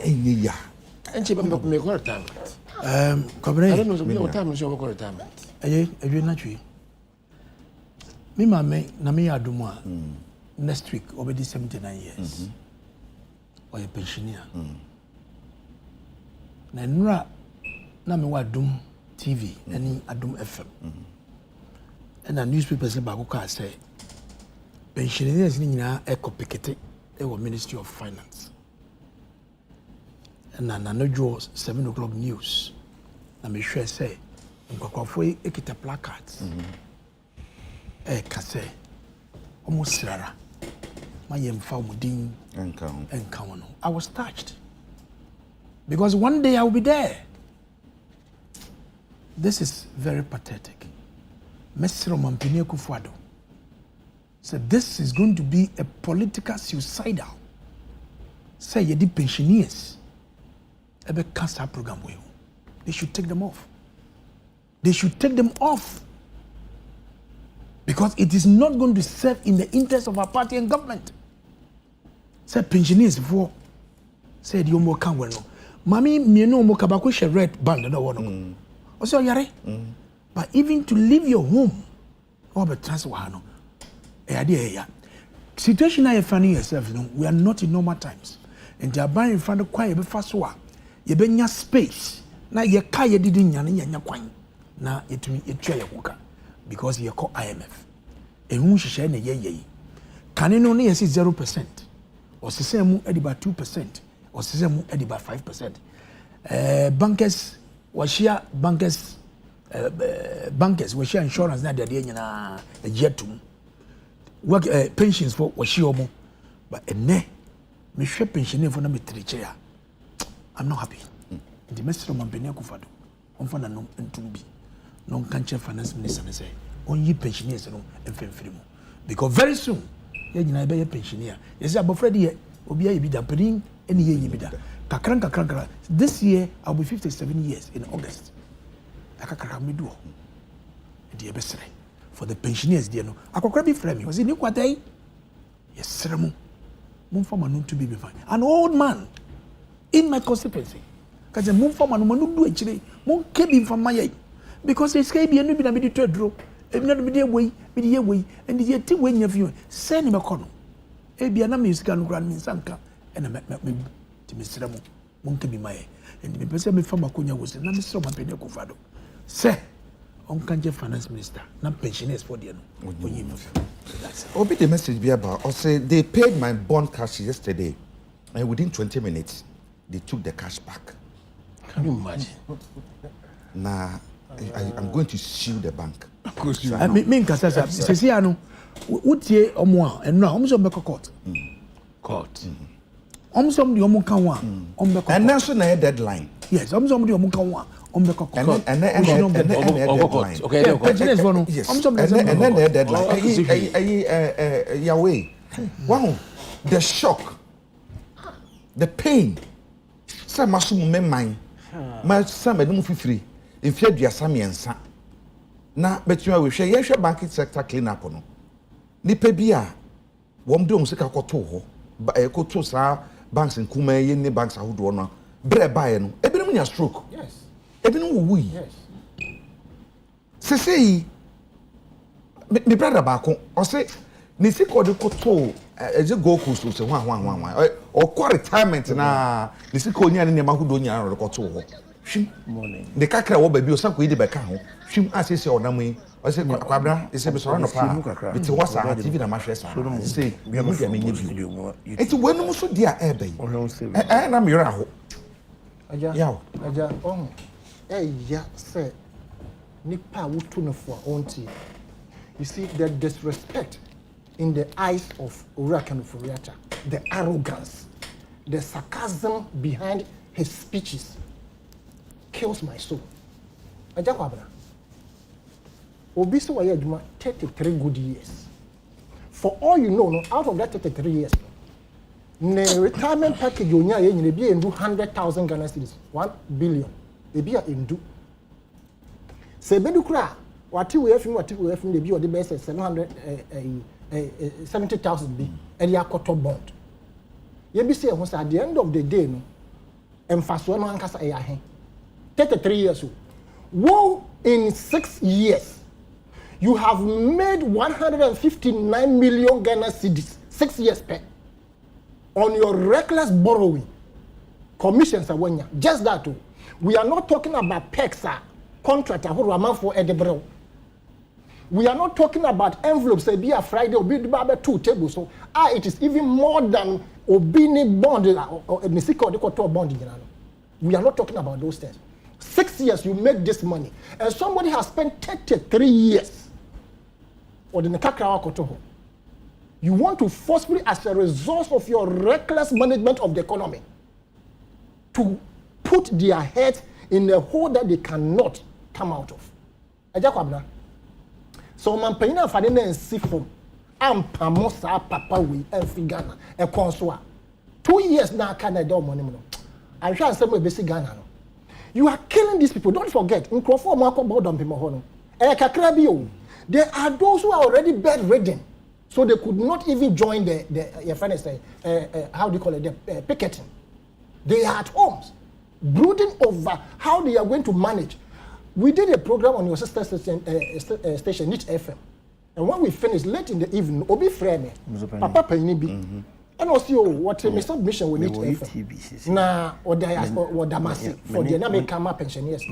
Yeah. And she make retirement. Cobrey, I don't know what time is your retirement. Eh, if you're not true. Me, mamma, Nami Aduma, next week, already 79 years. Or a pensioner. Nanra, Nami Wadum TV, and Adum FM. And a newspaper said, Baguka say, pensioners in Eco Pickete, they were Ministry of Finance. And I know 7 o'clock news. I'm sure say, Nkwakwafo ekita placards. Kase, almost Sarah. My yemfa mudin encounter. I was touched. Because one day I will be there. This is very pathetic. Nsroma Kufuado said this is going to be a political suicidal. Say you did pensioners. Ebe cancer program will. They should take them off. They should take them off. Because it is not going to serve in the interest of our party and government. Say pensioners for say the omo kan we no. Mami me no omo kabako she red band no one. Also yare. But even to leave your home or be transfer no. Situation now you finding yourself, we are not in normal times. And they are buying in front of quiet be fast wa. You be nya space. Na ye ka ye didi nya kwan. Na yetumi etwa ye kuka because ye call IMF. Ehun hihye na ye. Kane no na ye 0%. Or say mu edi ba 2%. Or say mu edi ba 5%. Bankers washia bankers washia insurance na de nyina ejetum. Work pensions for washia omo. But ene me hwe pensioner for na me triche. I'm not happy. The Nsroma Kufuado, on for no entumbi. Non cancer finance minister say, on ye pensioners and free. Because very soon, you will be a pensioner. You say, about Freddy, Obia be the putting any year you be that. Kakranka. This year, I'll be 57 years in August. Akakamidu. Dear Bessere. For the pensioners, dear no. I could grab it from me. Was it new what day? Yes, Sermo. Mumfama known to be fine. An old man in my constituency. Because the Mumfama no do actually. Mon came from my because it's can be a new bit of draw. ebi na me dey wey and the ti wey nya fi say ni me kɔ no ebi na me sika no kura me nsanka na me ti me sira mo nka bi maye and me pese me fa makonya wo se na me sira mo pede ko fa do say on kanje finance minister na pensioners for there no onyi mo Obi the message be about or say they paid my bond cash yesterday and within 20 minutes they took the cash back. Can you imagine? Now I'm going to sue the bank. Me nkasa sa sesi ano wotie omo a eno a omo so mbeko court. Omo so di omo kan wa omo mbeko. And now so na deadline. Yes, omo so di omo kan wa omo mbeko court. And deadline. Okay, pensioners for no. Yes. Omo so And then the deadline. Yahweh. Wow. The shock. The pain. Sa masu mo memman. Ma sa medum fifiri. Infia duasa miensa. Na betuma we hwe yehwe banking sector clean up no. Nipa bi a wom de om sika koto ho. Ba koto sa banks nkuma ye ne banks ahodo no. Bre bae no. Ebinom nya stroke. Yes. Ebinom wo wi. Yes. Sesei me brother baako o se ni sika de koto eje go coast so se hwan o kwa retirement na ni sika onya ne ma ahodo nya no koto ho. Shim morning de kakra wo ba bi o sa ko yi de beka ho shim asese onam yi o se kwabra ese be so no pa biti wasa TV na mahwe sa say bi mo dia menye bi eti wenum so dia e be na me yora ho aja ya say nipa wutu no for onti. You see the disrespect in the eyes of Urakan Furiata, the arrogance, the sarcasm behind his speeches kills my soul. Aja kwabra. Obi so waye aduma 33 good years. For all you know, no, out of that 33 years, the retirement package onya ye nyine bi endu 100,000 Ghana cedis, 1 billion. Ebi a endu. Se bedu kura, wati we afim de bi o de best 70,000 bi e dey akoto bond. Ye bi say ho say at the end of the day no, emfaso no ankasa e ahen. 33 years old. Woe in 6 years, you have made 159 million Ghana cedis, 6 years pay, on your reckless borrowing. Commissions are one year. Just that too. We are not talking about PEXA, contractor who are for Edinburgh. We are not talking about envelopes, say be a Friday, or be the 2 tables. So it is even more than Obini bond or Nisiko de bond. We are not talking about those things. 6 years you make this money, and somebody has spent 33 years or the Nekakra Kotoho. You want to forcefully, as a result of your reckless management of the economy, to put their heads in a hole that they cannot come out of. Ajakwabna. So man payina fadena and sifo ampamosa papa we and figana e konsoa. 2 years now Canada money no. I shall say we basic Ghana no. You are killing these people. Don't forget. There are those who are already bedridden, so they could not even join the how do you call it, the picketing. They are at homes, brooding over how they are going to manage. We did a program on your sister station, Niche FM, and when we finished late in the evening, Obi Freme, Papa Pennibi. And also, what a submission we need to na or Damasi for the American pensioners.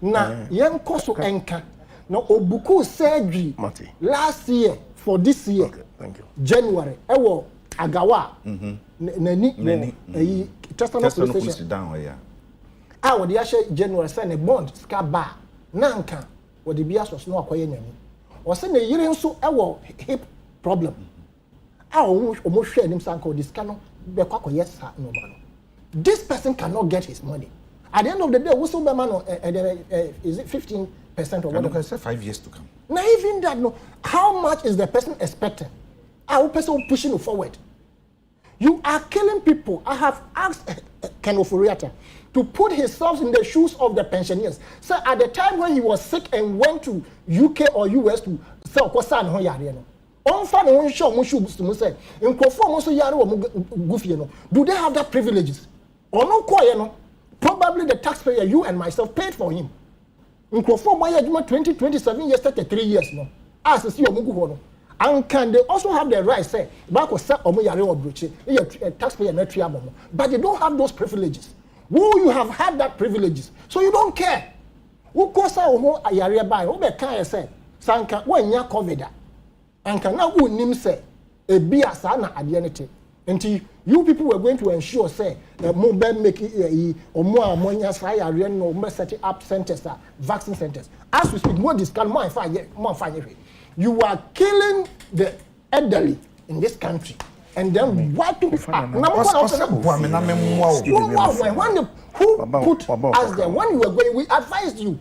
Na young Koso Enka, no Obuku surgery last year for this year. Okay, thank you. January, Ewo Agawa, Neni, Testament station down here. I would January send a bond, Skaba, Nanka, or the Bias no acquaintance. Or send a year so Ewo hip problem. This person cannot get his money. At the end of the day, is it 15% or whatever? I say 5 years to come. Now, even that, no. How much is the person expecting? Our person pushing you forward. You are killing people. I have asked Ken Oforiatta to put himself in the shoes of the pensioners. So at the time when he was sick and went to UK or US to sell Kosan Hoyariano. On fan on show mushu say in conform so yare wo goofy no, do they have that privileges or no quiet no? Probably the taxpayer, you and myself, paid for him. Nkrofo mo adwuma 27 years 33 years no. As see omugu ho no. And can they also have the right say back or say omo yare obrochi taxpayer na tria momo, but they don't have those privileges. Who you have had that privileges, so you don't care. Who kosa omo yare by who be kan say sanka wanya covid and can now who nim say e bia sa na ade nete. Until you people were going to ensure say mo be make omo amonya sa yare no mo set up centers, vaccine centers. As we speak, more discount more fine. You are killing the elderly in this country, and then what to who put us there? When you were going, we advised you.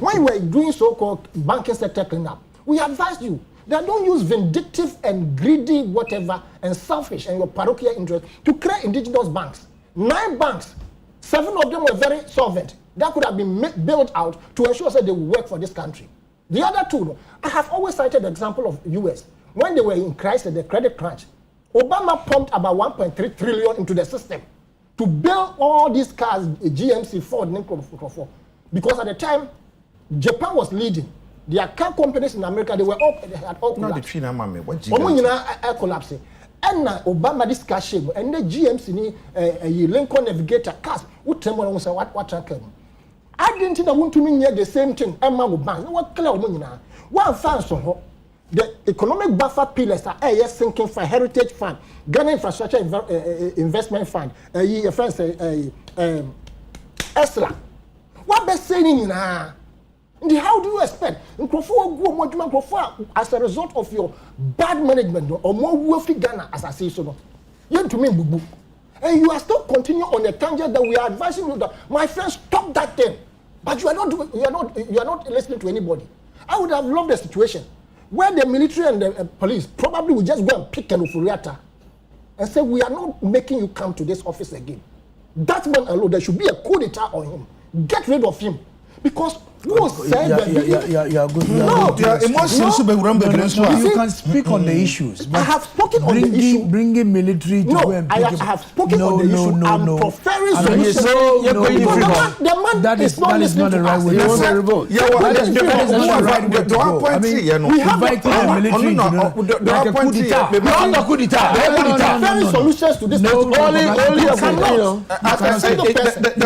When you were doing so-called banking sector cleanup, we advised you that don't use vindictive and greedy whatever and selfish and your parochial interest to create indigenous banks. 9 banks, 7 of them were very solvent. That could have been built out to ensure that they will work for this country. The other 2, I have always cited the example of US. When they were in crisis, the credit crunch, Obama pumped about 1.3 trillion into the system to build all these cars, GMC, Ford, because at the time, Japan was leading. Their car companies in America, they had all collapsed. Collapsing. And Obama this car shape, and the GMC, Lincoln Navigator cars, what I didn't think I want to mean the same thing. What clear one fans on the economic buffer pillars are sinking for Heritage Fund, Ghana Infrastructure Investment Fund, ESLA. What they saying now? How do you expect? As a result of your bad management or more wealthy Ghana, as I say so, you to me, boo. And you are still continuing on a tangent that we are advising you that my friends stop that thing. But you are not listening to anybody. I would have loved a situation where the military and the police probably would just go and pick an Ufuriata and say, we are not making you come to this office again. That man alone, there should be a coup d'etat on him. Get rid of him. Because who said that? You can speak on the issues. I have spoken on the issue. Bringing military to go and pick I have spoken on the issue. I'm preferring solutions. That is not the right way to go. That is not the right way to go. I mean, we have invited the military to like a coup d'etat. Not a coup d'etat. Preferring solutions to this. The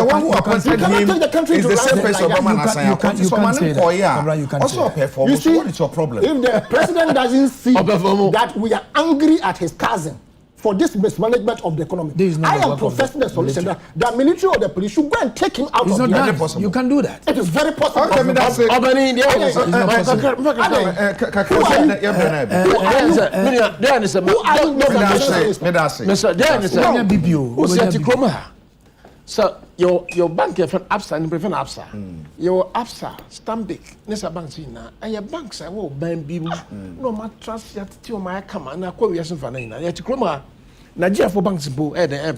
one who appointed him is the same person. You can't say that. Also, you see, what is your problem? If the president doesn't see that we are angry at his cousin for this mismanagement of the economy, I am professing the solution that the military or the police should go and take him out of the country. You can do that. It is very possible. Okay, that's it. So your bank ABSA and prefer ABSA. Your ABSA, Stanbic, Nessa Bank Sina, and your banks I will ban people. No my trust that to my come and I call you as Fanina. Yet Chroma, Nigeria for banks bo at the air.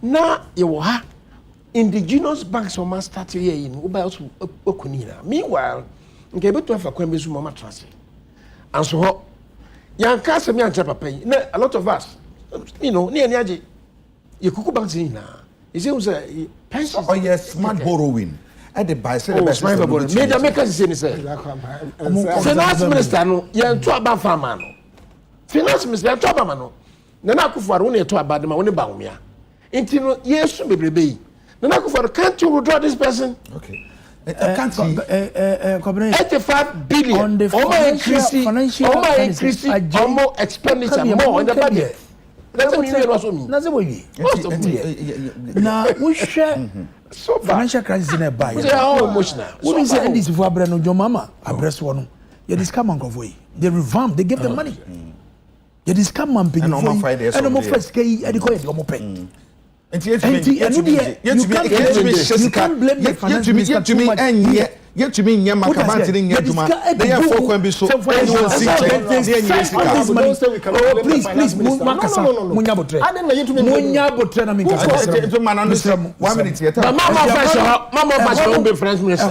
Now you ha indigenous banks or must start here in Ubiles Okunina. Meanwhile, you can to have a Quembisu Mama Trust. And so young Cassamy and Chapa, a lot of us, near Niaji, you cook banks in now. It seems pensions. Oh yes, smart borrowing. At the buy say the smart borrowing. Major makers say finance minister no, you to about farmer no. Finance minister to about no. Nana Akufo-Addo no to about them when ba umia. Enti no yesu bebrebe. Nana Akufo-Addo can't you withdraw this person? Okay. Can't he? 85 billion. On the financial expenditure more in the budget. Now we share financial crisis in a buy. What is the this for Abrano John Mama? Address one. You discount man convoy. They revamp, they give them money. You discount man pay. And no first key adequate your pay. You can't blame the finance minister too much. Yet to me, Yamakabanting Yatuma, they are for Quembi so please, Munyabotre. I didn't know you to me. Munyabotre, I mean, 1 minute yet. Mama, be finance minister.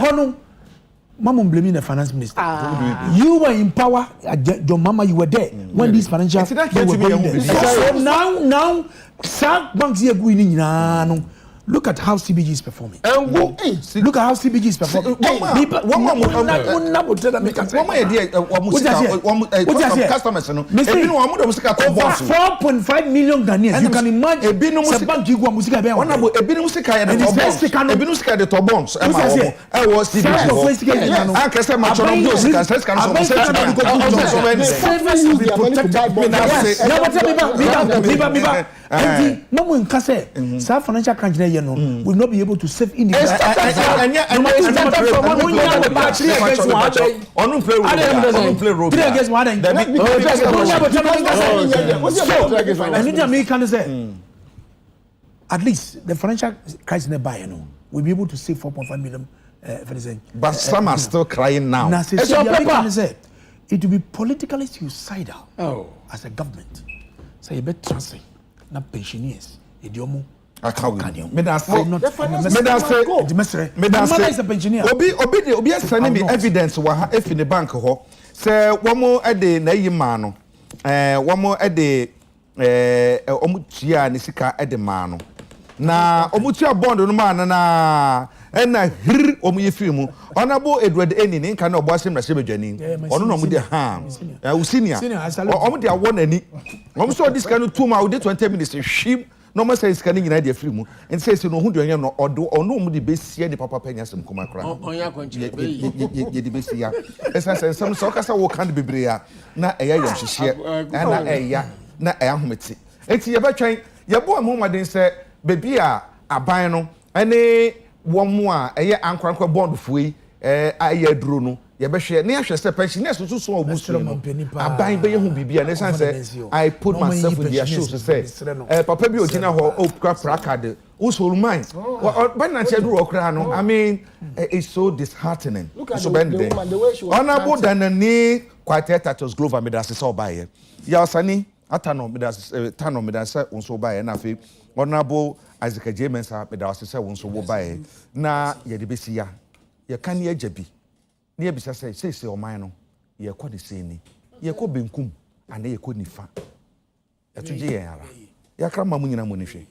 Mama blaming the finance minister. You were in power, your mama, you were there when these financial were going there. So now, banks here going in. Look at how CBG is performing. Look at how CBG is performing. Customers, over 4.5 million Ghanaians. You can imagine. Bank you go musika be one abo ebi musika ya ebi musika de to bonds e wo CBG an kese ma choro go sika stress kan so so financial crunch there will not be able to save in the at least the financial crisis nearby, we'll be able to save 4.5 million. But some are still crying now. It will be politically suicidal as a government. So you better translate. Na pensioners, idiomu. Obi send me evidence wa if in the bank ho. Say womo ede na yima no. Womo ede omu tia ne sika ede ma no. Na omu tia bond no ma na na hir omu yefi mu. Honorable Edward Eni ne nka na obo asem na sebedwani. Ono no mu de ha. Usinia. Omu de awon ani. Omu so this kind of 2 ma we dey 20 minutes hwim. No more says can in idea free mu and says no who do you know or no mu the base here the papa penya some kuma kra onya konche ye the base here esa some so kasa wo kan bebrea na eya yam hihye na eya na eya hometi enti ye betwen ye bo amomaden se bebi a aban no ene wo mu a eye ankwankwa bond fuyi aye aduro no ye behwe ne ahwe se pensioners so so obusu no aban be ye hu bibia ne san say I put myself in their shoes to say papa bi ogina ho okra prakade usolumai ban na che duro okra no I mean it's so disheartening so bend the honorable danani quietus global medals so baye ya osani atano medals tano medals unso baye na fe honorable Adekye mensa medals se unso wo baye na ye de besia ye kan ye jabi ne bisa say oman no ye kɔ de sei ni ye kɔ benkum ane ye kɔ nifa etuje ye ara ya kra mamu nyina mu ni hwe